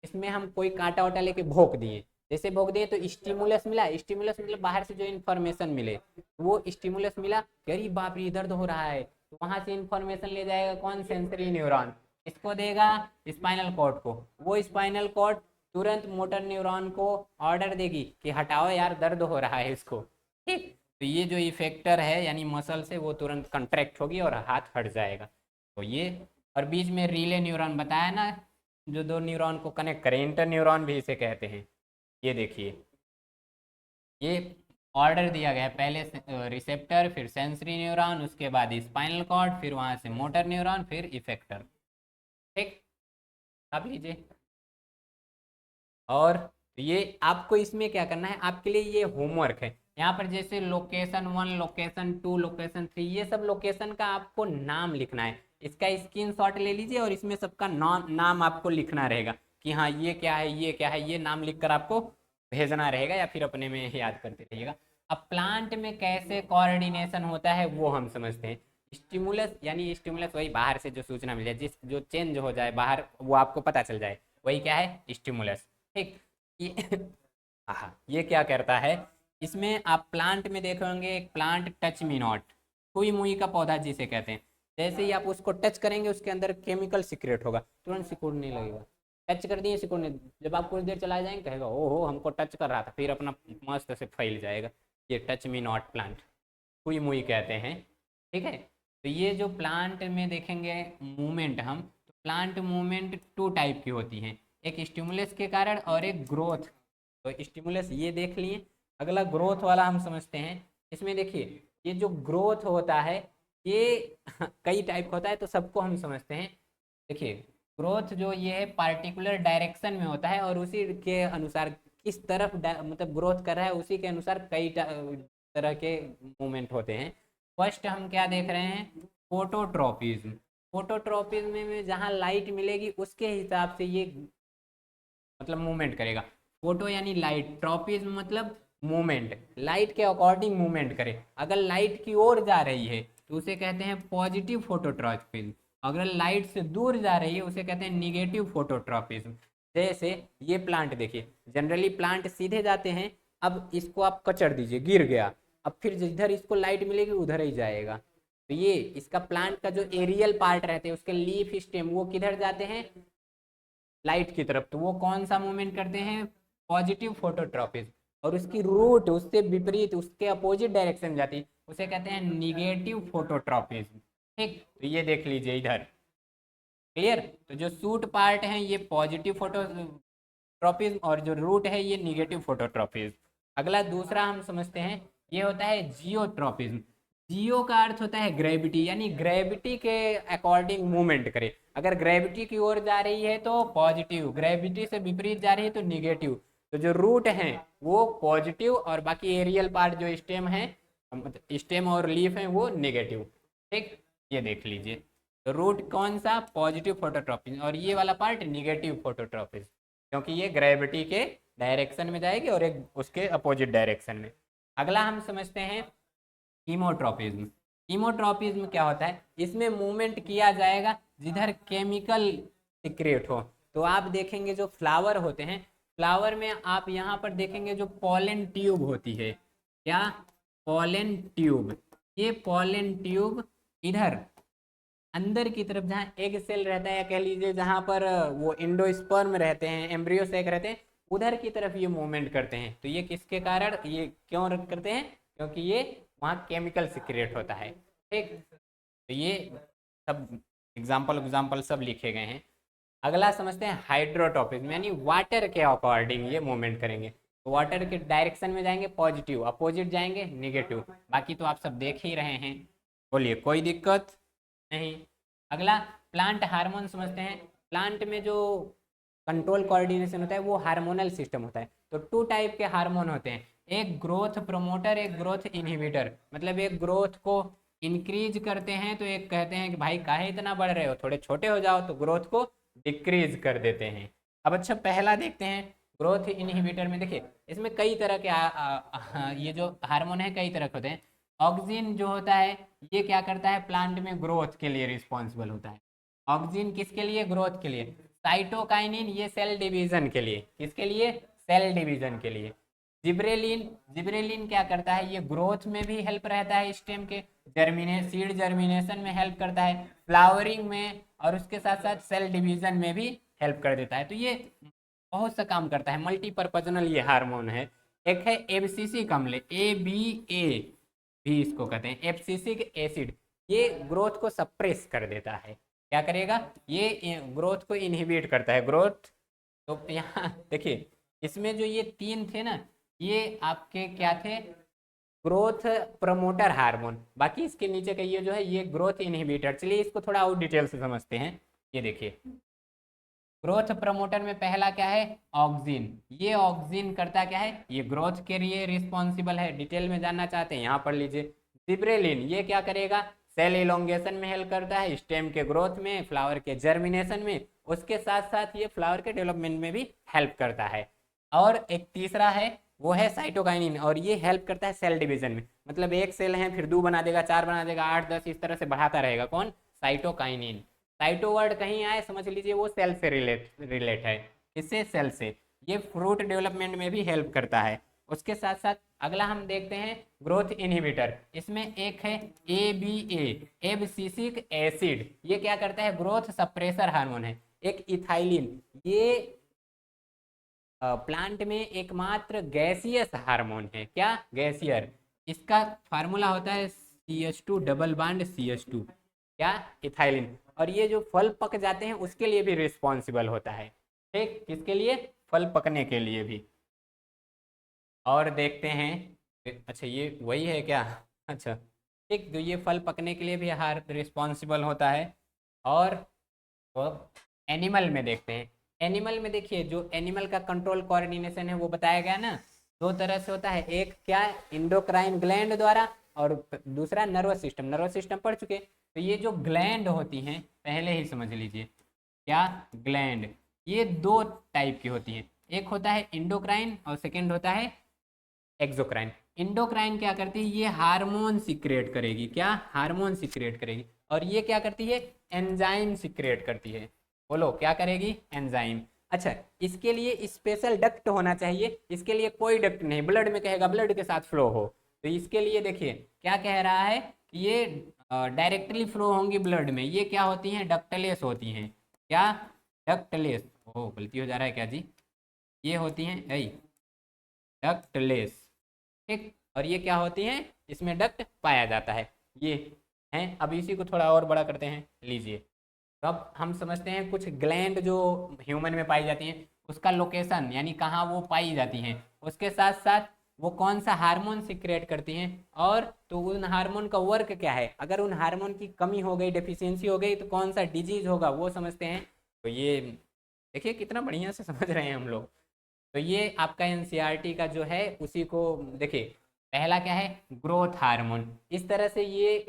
इसमें हम कोई कांटा वाटा लेके भोंक दिए, जैसे भोंक दिए तो स्टिमुलस मिला। स्टिमुलस मतलब बाहर से जो इन्फॉर्मेशन मिले, वो स्टिमुलस मिला कि अरे बाप रे दर्द हो रहा है, तो वहां से इन्फॉर्मेशन ले जाएगा कौन? Sensory neuron. इसको देगा स्पाइनल कॉर्ड को। वो स्पाइनल कॉर्ड तुरंत मोटर न्यूरॉन को ऑर्डर देगी कि हटाओ यार, दर्द हो रहा है इसको। ठीक, तो ये जो इफेक्टर है यानी मसल से, वो तुरंत कंट्रैक्ट होगी और हाथ हट जाएगा। तो ये, और बीच में रिले न्यूरॉन बताया ना, जो दो न्यूरॉन को कनेक्ट करें, इंटर न्यूरॉन भी इसे कहते हैं। ये देखिए, ये ऑर्डर दिया गया है, पहले रिसेप्टर, फिर सेंसरी न्यूरॉन, उसके बाद स्पाइनल कॉर्ड, फिर वहां से मोटर न्यूरॉन, फिर इफेक्टर। ठीक, आप लीजिए। और ये आपको इसमें क्या करना है, आपके लिए ये होमवर्क है। यहाँ पर जैसे लोकेशन 1, लोकेशन 2, लोकेशन 3, ये सब लोकेशन का आपको नाम लिखना है। इसका स्क्रीनशॉट ले लीजिए और इसमें सबका नाम आपको लिखना रहेगा कि हाँ ये क्या है, ये क्या है, ये नाम लिखकर आपको भेजना रहेगा, या फिर अपने में याद करते रहिएगा। अब प्लांट में कैसे कोऑर्डिनेशन होता है वो हम समझते हैं। स्टिमुलस यानी स्टिमुलस वही बाहर से जो सूचना मिल जाए, जिस जो चेंज हो जाए बाहर, वो आपको पता चल जाए, वही क्या है? स्टिमुलस। ठीक, ये हाँ, ये क्या करता है? इसमें आप प्लांट में देखेंगे, एक प्लांट टच मी नॉट, कोई मुई का पौधा जिसे कहते हैं, जैसे ही आप उसको टच करेंगे उसके अंदर केमिकल सीक्रेट होगा, तुरंत सिकुड़ने लगेगा। टच कर दिए सिकुड़ने, जब आप कुछ देर चला जाएंगे कहेगा ओहो हमको टच कर रहा था, फिर अपना मस्त से फैल जाएगा। ये टच मी नॉट प्लांट, हुई मुई कहते हैं। ठीक है, तो ये जो प्लांट में देखेंगे मूवमेंट हम, तो प्लांट मूवमेंट टू टाइप की होती हैं, एक स्टिमुलस के कारण और एक ग्रोथ। तो स्टिमुलस ये देख लिए, अगला ग्रोथ वाला हम समझते हैं। इसमें देखिए ये जो ग्रोथ होता है ये कई टाइप का होता है, तो सबको हम समझते हैं। देखिए ग्रोथ जो ये है पार्टिकुलर डायरेक्शन में होता है, और उसी के अनुसार किस तरफ मतलब ग्रोथ कर रहा है उसी के अनुसार कई तरह के मूवमेंट होते हैं। फर्स्ट हम क्या देख रहे हैं, फोटोट्रॉपिज्म। फोटोट्रॉपिज्म में जहाँ लाइट मिलेगी उसके हिसाब से ये मतलब मूवमेंट करेगा। फोटो यानी लाइट, ट्रॉपिज्म मतलब मूवमेंट, लाइट के अकॉर्डिंग मूवमेंट करे। अगर लाइट की ओर जा रही है तो उसे कहते हैं पॉजिटिव फोटोट्रॉपिज्म, अगर लाइट से दूर जा रही है उसे कहते हैं निगेटिव फोटोट्रॉपिज्म। जैसे ये प्लांट देखिए, जनरली प्लांट सीधे जाते हैं, अब इसको आप कचड़ दीजिए गिर गया, अब फिर जिधर इसको लाइट मिलेगी उधर ही जाएगा। तो ये इसका प्लांट का जो एरियल पार्ट रहते हैं उसके लीफ स्टेम वो किधर जाते हैं, लाइट की तरफ, तो वो कौन सा मूवमेंट करते हैं, पॉजिटिव फोटोट्रॉपिज्म। और उसकी रूट उससे विपरीत उसके अपोजिट डायरेक्शन में जाती है उसे कहते हैं निगेटिव फोटोट्रॉपिज्म। ठीक, तो ये देख लीजिए इधर, क्लियर। तो जो सूट पार्ट है ये पॉजिटिव फोटोट्रॉपिज्म और जो रूट है ये निगेटिव फोटोट्रॉपिज्म। अगला दूसरा हम समझते हैं, ये होता है जियोट्रॉपिज्म। जियो का अर्थ होता है ग्रेविटी, यानी ग्रेविटी के अकॉर्डिंग मूवमेंट करे। अगर ग्रेविटी की ओर जा रही है तो पॉजिटिव, ग्रेविटी से विपरीत जा रही है तो निगेटिव। तो जो रूट है वो पॉजिटिव और बाकी एरियल पार्ट जो स्टेम है, मतलब स्टेम और लीफ है वो निगेटिव। ठीक, ये देख लीजिए, तो रूट कौन सा, पॉजिटिव फोटोट्रॉपिज्म, और ये वाला पार्ट निगेटिव फोटोट्रॉपिज्म, क्योंकि ये ग्रेविटी के डायरेक्शन में जाएगी और एक उसके अपोजिट डायरेक्शन में। अगला हम समझते हैं कीमोट्रॉपिज्म। कीमोट्रॉपिज्म क्या होता है, इसमें मूवमेंट किया जाएगा जिधर केमिकल सिक्रेट हो। तो आप देखेंगे जो फ्लावर होते हैं, फ्लावर में आप यहाँ पर देखेंगे जो पॉलन ट्यूब होती है, क्या, पॉलन ट्यूब। ये पॉलन ट्यूब इधर अंदर की तरफ जहाँ एग सेल रहता है, या कह लीजिए जहाँ पर वो इंडोस्पर्म रहते हैं, एम्ब्रियो सेक रहते हैं, उधर की तरफ ये मूवमेंट करते हैं। तो ये किसके कारण, ये क्यों करते हैं, क्योंकि ये वहाँ केमिकल सिक्रेट होता है। ठीक, तो ये सब एग्जाम्पल एग्जाम्पल सब लिखे गए हैं। अगला समझते हैं हाइड्रोट्रॉपिज्म, यानी वाटर के अकॉर्डिंग ये मूवमेंट करेंगे। तो वाटर के डायरेक्शन में जाएंगे पॉजिटिव, अपोजिट जाएंगे निगेटिव। बाकी तो आप सब देख ही रहे हैं, बोलिए कोई दिक्कत नहीं। अगला प्लांट हार्मोन समझते हैं। प्लांट में जो कंट्रोल कोऑर्डिनेशन होता है वो हार्मोनल सिस्टम होता है। तो टू टाइप के हार्मोन होते हैं, एक ग्रोथ प्रमोटर, एक ग्रोथ इनहिबिटर। मतलब एक ग्रोथ को इंक्रीज करते हैं तो एक कहते हैं कि भाई काहे इतना बढ़ रहे हो, थोड़े छोटे हो जाओ, तो ग्रोथ को डिक्रीज कर देते हैं। अब अच्छा पहला देखते हैं ग्रोथ इनहिबिटर में। देखिए इसमें कई तरह के ये जो हार्मोन है कई तरह के होते हैं। ऑक्सिन जो होता है ये क्या करता है, प्लांट में ग्रोथ के लिए रिस्पॉन्सिबल होता है। ऑक्सिन किसके लिए, ग्रोथ के लिए। साइटोकाइनिन ये सेल डिवीजन के लिए, किसके लिए, सेल डिवीजन के लिए। जिब्रेलिन, जिब्रेलिन क्या करता है, ये ग्रोथ में भी हेल्प रहता है, स्टेम के सीड जर्मिनेशन में हेल्प करता है, फ्लावरिंग में, और उसके साथ साथ सेल डिवीजन में भी हेल्प कर देता है। तो ये बहुत सा काम करता है, मल्टीपर्पजनल ये हार्मोन है। एक है एबसिसिक अम्ल, ABA भी इसको कहते हैं, एब्सिसिक एसिड। ये ग्रोथ को सप्रेस कर देता है, क्या करेगा, ये ग्रोथ को इनहिबिट करता है, ग्रोथ। तो यहाँ देखिए इसमें जो ये तीन थे ना, ये आपके क्या थे, ग्रोथ प्रमोटर हार्मोन। बाकी इसके नीचे का ये जो है ये ग्रोथ इनहिबिटर। चलिए इसको थोड़ा और डिटेल से समझते हैं। ये देखिए ग्रोथ प्रमोटर में पहला क्या है, ऑक्सिन। ये ऑक्सिन करता क्या है, ये ग्रोथ के लिए रिस्पॉन्सिबल है। डिटेल में जानना चाहते हैं यहाँ पढ़ लीजिए। जिब्रेलिन ये क्या करेगा, सेल इलोंगेशन में हेल्प करता है, स्टेम के ग्रोथ में, फ्लावर के जर्मिनेशन में, उसके साथ साथ ये फ्लावर के डेवलपमेंट में भी हेल्प करता है। और एक तीसरा है वो है साइटोकाइनिन, और ये हेल्प करता है सेल डिवीजन में। मतलब एक सेल है फिर 2 बना देगा, 4 बना देगा, 8 10 इस तरह से बढ़ाता रहेगा। कौन, साइटोकाइनिन। साइटो वर्ड कहीं आए समझ लीजिए वो सेल से रिलेट है, इससे सेल से। ये फ्रूट डेवलपमेंट में भी हेल्प करता है। उसके साथ साथ अगला हम देखते हैं ग्रोथ इनहिबिटर। इसमें एक है ABA, एब्सिसिक एसिड। ये क्या करता है, ग्रोथ सप्रेसर हार्मोन है। एक इथाइलिन, ये प्लांट में एकमात्र गैसियस हार्मोन है। क्या? गैसियर। इसका फार्मूला होता है CH2 डबल बॉन्ड CH2। क्या? इथाइलिन। और ये जो फल पक जाते हैं उसके लिए भी रिस्पॉन्सिबल होता है। ठीक, किसके लिए? फल पकने के लिए भी। और देखते हैं, अच्छा ये वही है क्या? अच्छा ठीक, तो ये फल पकने के लिए भी हार रिस्पॉन्सिबल होता है। और तो एनिमल में देखते हैं। एनिमल में देखिए, जो एनिमल का कंट्रोल कोऑर्डिनेशन है वो बताया गया ना, दो तरह से होता है। एक क्या? इंडोक्राइन ग्लैंड द्वारा, और दूसरा नर्वस सिस्टम। नर्वस सिस्टम पढ़ चुके। तो ये जो ग्लैंड होती हैं, पहले ही समझ लीजिए। क्या? ग्लैंड। ये दो टाइप की होती हैं, एक होता है इंडोक्राइन और सेकेंड होता है एक्सोक्राइन। इंडोक्राइन क्या करती है? ये हार्मोन सिक्रिएट करेगी। क्या? हार्मोन सिक्रिएट करेगी। और ये क्या करती है? एंजाइम सिक्रिएट करती है। बोलो क्या करेगी? एंजाइम। अच्छा, इसके लिए स्पेशल डक्ट होना चाहिए। इसके लिए कोई डक्ट नहीं, ब्लड में कहेगा ब्लड के साथ फ्लो हो। तो इसके लिए देखिए क्या कह रहा है कि ये डायरेक्टली फ्लो होंगी ब्लड में। ये क्या होती हैं? डक्टलेस होती हैं। क्या? डक्टलेस। ओ गलती हो जा रहा है क्या जी? ये होती हैं डक्टलेस। ठीक, और ये क्या होती हैं? इसमें डक्ट पाया जाता है। ये हैं। अब इसी को थोड़ा और बड़ा करते हैं, लीजिए। तो अब हम समझते हैं कुछ ग्लैंड जो ह्यूमन में पाई जाती हैं, उसका लोकेशन यानी कहाँ वो पाई जाती हैं, उसके साथ साथ वो कौन सा हार्मोन सिक्रेट करती हैं, और तो उन हार्मोन का वर्क क्या है। अगर उन हार्मोन की कमी हो गई, डेफिशिएंसी हो गई, तो कौन सा डिजीज होगा वो समझते हैं। तो ये देखिए कितना बढ़िया से समझ रहे हैं हम लोग। तो ये आपका एनसीईआरटी का जो है उसी को देखिए। पहला क्या है? Growth hormone. इस तरह से ये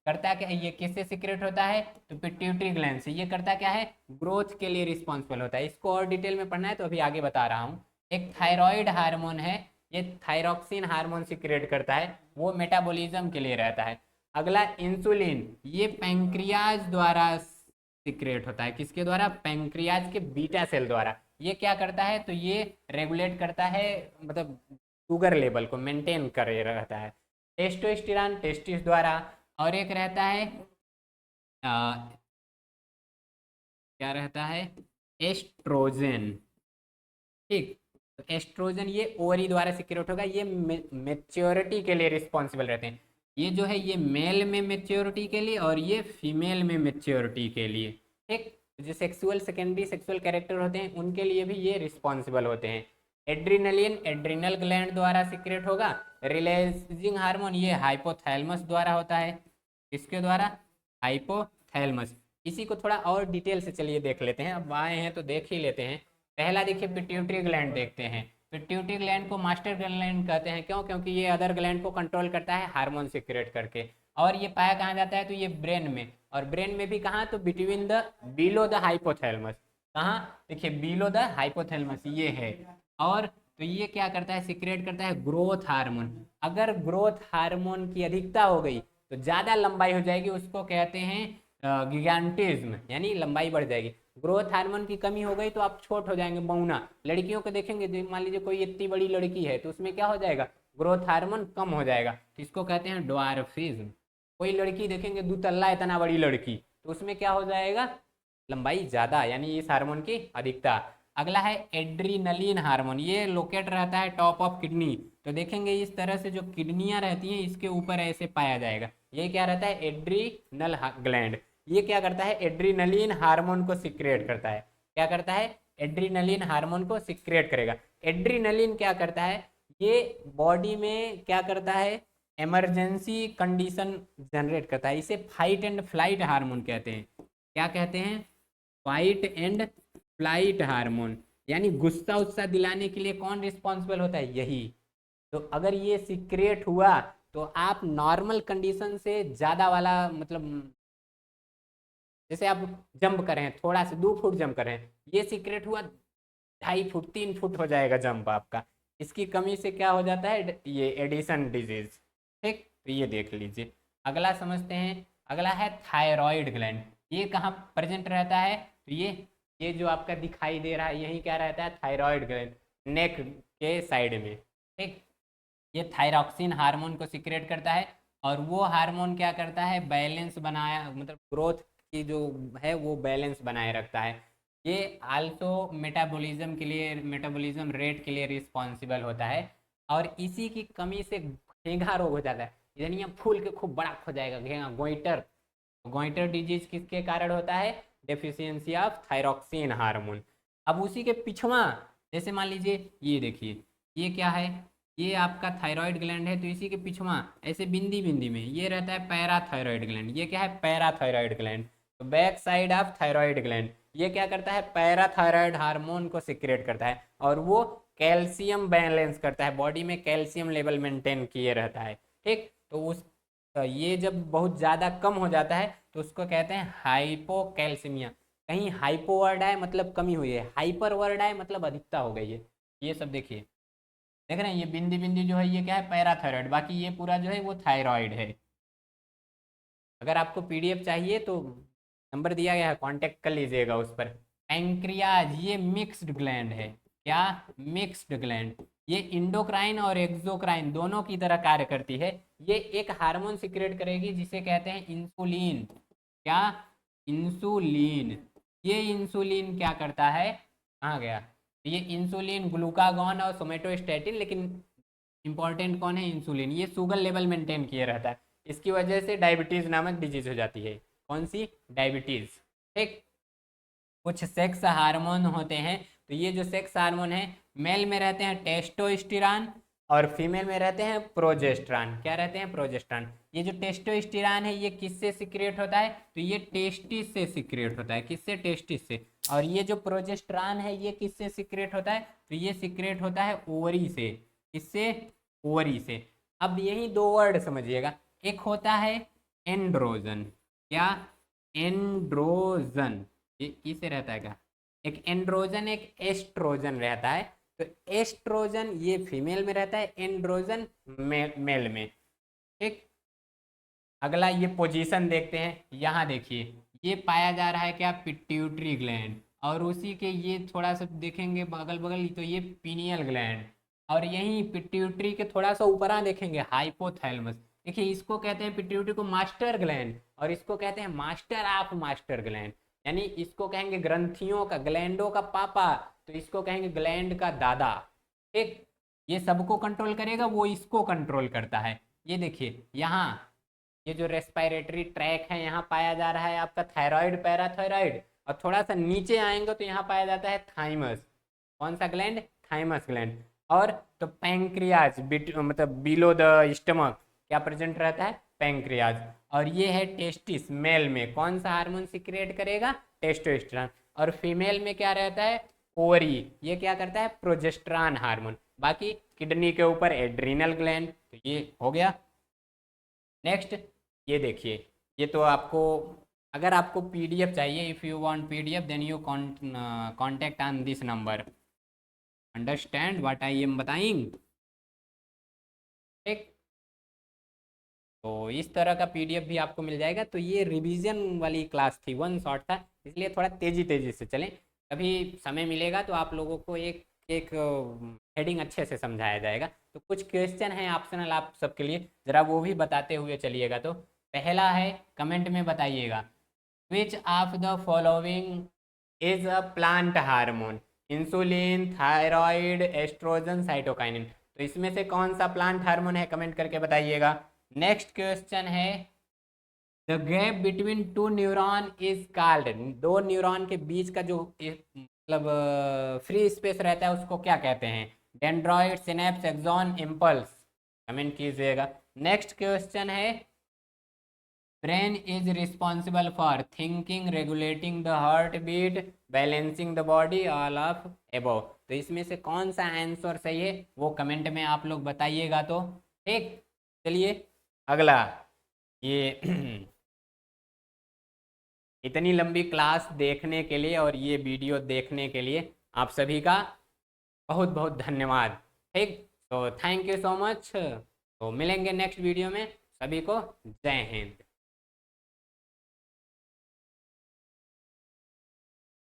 करता क्या है? ये किससे सीक्रेट होता है? तो पिट्यूटरी ग्लैंड से। ये करता क्या है? ग्रोथ के लिए रिस्पॉन्सिबल होता है। इसको और डिटेल में पढ़ना है तो अभी आगे बता रहा हूँ। एक थायराइड हार्मोन है, ये थायरॉक्सिन हार्मोन सीक्रेट करता है, वो मेटाबॉलिज्म के लिए रहता है। अगला इंसुलिन, ये पैंक्रियाज द्वारा सीक्रेट होता है। किसके द्वारा? पैंक्रियाज के बीटा सेल द्वारा। ये क्या करता है? तो ये रेगुलेट करता है, मतलब शुगर लेवल को मेंटेन करे रहता है। टेस्टोस्टेरॉन टेस्टिस द्वारा। और एक रहता है क्या रहता है? एस्ट्रोजन। ठीक, तो एस्ट्रोजन ये ओवरी द्वारा सिक्रेट होगा। ये मेच्योरिटी के लिए रिस्पॉन्सिबल रहते हैं। ये जो है ये मेल में मेच्योरिटी के लिए और ये फीमेल में मेच्योरिटी के लिए। ठीक, जो सेक्सुअल सेकेंडरी सेक्सुअल कैरेक्टर होते हैं उनके लिए भी ये रिस्पॉन्सिबल होते हैं। एड्रीनलिन एड्रीनल ग्लैंड द्वारा सिक्रेट होगा। रिलीजिंग हार्मोन ये हाइपोथैलेमस द्वारा होता है। किसके द्वारा? हाइपोथैलेमस। इसी को थोड़ा और डिटेल से चलिए देख लेते हैं। अब आए हैं तो देख ही लेते हैं। पहला देखिए पिट्यूटरी ग्लैंड देखते हैं। पिट्यूटरी ग्लैंड को मास्टर ग्लैंड कहते हैं। क्यों? क्योंकि ये अदर ग्लैंड को कंट्रोल करता है हार्मोन सिक्रेट करके। और ये पाया कहाँ जाता है? तो ये ब्रेन में। और ब्रेन में भी कहाँ? तो between the below the hypothalamus. कहाँ? देखिए बिलो द हाइपोथैलेमस ये है। और तो ये क्या करता है? सिक्रेट करता है ग्रोथ हार्मोन। अगर ग्रोथ हार्मोन की अधिकता हो गई तो ज़्यादा लंबाई हो जाएगी, उसको कहते हैं गिगांटिज्म, यानी लंबाई बढ़ जाएगी। ग्रोथ हार्मोन की कमी हो गई तो आप छोट हो जाएंगे, बौना। लड़कियों को देखेंगे, मान लीजिए कोई इतनी बड़ी लड़की है तो उसमें क्या हो जाएगा? ग्रोथ हार्मोन कम हो जाएगा, इसको कहते हैं ड्वार्फिज्म। कोई लड़की देखेंगे दुतल्ला इतना बड़ी लड़की, तो उसमें क्या हो जाएगा? लंबाई ज़्यादा, यानी इस हार्मोन की अधिकता। अगला है एड्रीनलिन हार्मोन, ये लोकेट रहता है टॉप ऑफ किडनी। तो देखेंगे इस तरह से जो किडनियाँ रहती हैं इसके ऊपर ऐसे पाया जाएगा। ये क्या रहता है? Adrenal gland. ये क्या करता है? एड्रीनलिन हार्मोन को सिक्रेट करता है। क्या करता है? एड्रीनलिन हार्मोन को सिक्रेट करेगा। एड्रीनलिन क्या करता है? ये बॉडी में क्या करता है? इमरजेंसी कंडीशन जनरेट करता है। इसे फाइट एंड फ्लाइट हार्मोन कहते हैं। क्या कहते हैं? Fight and flight hormone. यानी गुस्सा उत्सा दिलाने के लिए कौन रिस्पॉन्सिबल होता है? यही। तो अगर ये सीक्रेट हुआ तो आप नॉर्मल कंडीशन से ज़्यादा वाला, मतलब जैसे आप जंप करें, थोड़ा सा 2 फुट जंप करें, ये सीक्रेट हुआ 2.5 फुट 3 फुट हो जाएगा जंप आपका। इसकी कमी से क्या हो जाता है? ये एडिशन डिजीज। ठीक, तो ये देख लीजिए। अगला समझते हैं। अगला है थायराइड ग्लैंड। ये कहाँ प्रेजेंट रहता है? तो ये जो आपका दिखाई दे रहा है यही क्या रहता है? थायराइड ग्लैंड, नेक के साइड में। ठीक, ये थायरॉक्सिन हार्मोन को सिक्रेट करता है। और वो हार्मोन क्या करता है? बैलेंस बनाया, मतलब ग्रोथ की जो है वो बैलेंस बनाए रखता है। ये आल्सो मेटाबॉलिज्म के लिए, मेटाबॉलिज्म रेट के लिए रिस्पॉन्सिबल होता है, और इसी की कमी से घेंघा रोग हो जाता है। धनिया फूल के खूब बड़ा हो जाएगा घेंघा, गोइटर। गोइटर डिजीज किसके कारण होता है? Deficiency of thyroxine hormone. अब उसी के पिछवा, जैसे मान लीजिए ये देखिए, ये क्या है? ये आपका थायराइड ग्लैंड है, तो इसी के पिछवा ऐसे बिंदी बिंदी में ये रहता है पैराथायराइड ग्लैंड। ये क्या है? Parathyroid gland. तो back side of thyroid gland ये क्या करता है? पैराथायराइड हार्मोन को सिक्रेट करता है, और वो कैल्शियम बैलेंस करता है, बॉडी में कैल्शियम लेवल मेंटेन किए रहता है। ठीक, तो उस ये जब बहुत ज़्यादा कम हो जाता है तो उसको कहते हैं हाइपोकैल्सीमिया। कहीं हाइपो वर्ड आए मतलब कमी हुई है, हाइपर वर्ड आए मतलब अधिकता हो गई है। ये सब देखिए, देख रहे हैं, ये बिंदी बिंदी जो है ये क्या है? पैराथायराइड। बाकी ये पूरा जो है वो थायराइड है। अगर आपको पीडीएफ चाहिए तो नंबर दिया गया है, कांटेक्ट कर लीजिएगा उस पर। पैंक्रियाज ये मिक्स्ड ग्लैंड है। क्या? Mixed gland. ये इंडोक्राइन और एक्सोक्राइन दोनों की तरह कार्य करती है। ये एक हार्मोन सिक्रेट करेगी जिसे कहते हैं इंसुलिन। क्या? इंसुलिन। ये इंसुलिन क्या करता है? कहाँ गया? ये इंसुलिन, ग्लूकागॉन और सोमेटोस्टैटिन, लेकिन इंपॉर्टेंट कौन है? इंसुलिन। ये शुगर लेवल मेंटेन किए रहता है। इसकी वजह से डायबिटीज नामक डिजीज हो जाती है। कौन सी? डायबिटीज। ठीक। कुछ सेक्स हार्मोन होते हैं, तो ये जो सेक्स हार्मोन है, मेल में रहते हैं टेस्टोस्टेरॉन और फीमेल में रहते हैं प्रोजेस्टेरॉन। क्या रहते हैं? प्रोजेस्टेरॉन। ये जो टेस्टोस्टेरॉन है ये किससे सिक्रेट होता है? तो ये टेस्टिस से सिक्रेट होता है। किससे? टेस्टिस से। और ये जो प्रोजेस्टेरॉन है ये किससे सिक्रेट होता है? तो ये सिक्रेट होता है ओवरी से। किससे? ओवरी से। अब यही दो वर्ड समझिएगा, एक होता है एंड्रोजन। क्या? एंड्रोजन। ये किसे रहता है? क्या? एक एंड्रोजन, एक एस्ट्रोजन रहता है। तो एस्ट्रोजन ये फीमेल में रहता है, एंड्रोजन मेल में। ठीक। अगला ये पोजीशन देखते हैं, यहाँ देखिए, ये पाया जा रहा है क्या? Pituitary gland. और उसी के ये थोड़ा सा देखेंगे बगल बगल, तो ये पीनियल ग्लैंड। और यहीं पिट्यूटरी के थोड़ा सा ऊपर देखेंगे हाइपोथैलेमस। देखिए, इसको कहते हैं पिट्यूटरी को मास्टर ग्लैंड, और इसको कहते हैं मास्टर ऑफ मास्टर ग्लैंड। यानी इसको कहेंगे ग्रंथियों का, ग्लैंडों का पापा, तो इसको कहेंगे ग्लैंड का दादा। ठीक। ये सबको कंट्रोल करेगा, वो इसको कंट्रोल करता है। ये देखिए यहाँ, ये जो रेस्पिरेटरी ट्रैक है यहाँ पाया जा रहा है आपका थायराइड, पैराथायराइड। और थोड़ा सा नीचे आएंगे तो यहाँ पाया जाता है थाइमस। कौन सा ग्लैंड? Thymus gland. और तो पैंक्रियाज मतलब बिलो द स्टमक क्या प्रेजेंट रहता है? पैंक्रियाज। और ये है टेस्टिस, मेल में कौन सा हार्मोन सिक्रेट करेगा? टेस्टोस्टेरोन। और फीमेल में क्या रहता है? ओवरी। ये क्या करता है? Progesterone hormone. बाकी किडनी के ऊपर एड्रीनल ग्लैंड। तो ये हो गया। नेक्स्ट ये देखिए, ये तो आपको, अगर आपको पीडीएफ चाहिए, if you want PDF then you contact on this number. Understand what I am बताइंग? ठीक। तो इस तरह का पीडीएफ भी आपको मिल जाएगा। तो ये रिवीजन वाली क्लास थी, वन शॉट था, इसलिए थोड़ा तेजी तेजी से चलें। कभी समय मिलेगा तो आप लोगों को एक एक हेडिंग अच्छे से समझाया जाएगा। तो कुछ क्वेश्चन हैं ऑप्शनल आप सबके लिए, ज़रा वो भी बताते हुए चलिएगा। तो पहला है, कमेंट में बताइएगा, which of the following is a plant hormone? Insulin, thyroid, oestrogen, cytokinin. तो इसमें से कौन सा प्लांट हार्मोन है? कमेंट करके बताइएगा। नेक्स्ट क्वेश्चन है, the gap between two neuron is called. दो न्यूरॉन के बीच का जो मतलब फ्री स्पेस रहता है उसको क्या कहते हैं? Dendroid, synapse, axon, impulse. Comment कीजिएगा। नेक्स्ट क्वेश्चन है, brain is responsible for thinking, regulating the heart beat, balancing the body, all of above. तो इसमें से कौन सा आंसर सही है वो कमेंट में आप लोग बताइएगा। तो ठीक, चलिए अगला। ये इतनी लंबी क्लास देखने के लिए और ये वीडियो देखने के लिए आप सभी का बहुत बहुत धन्यवाद। ठीक, तो थैंक यू सो मच। तो मिलेंगे नेक्स्ट वीडियो में। सभी को जय हिंद।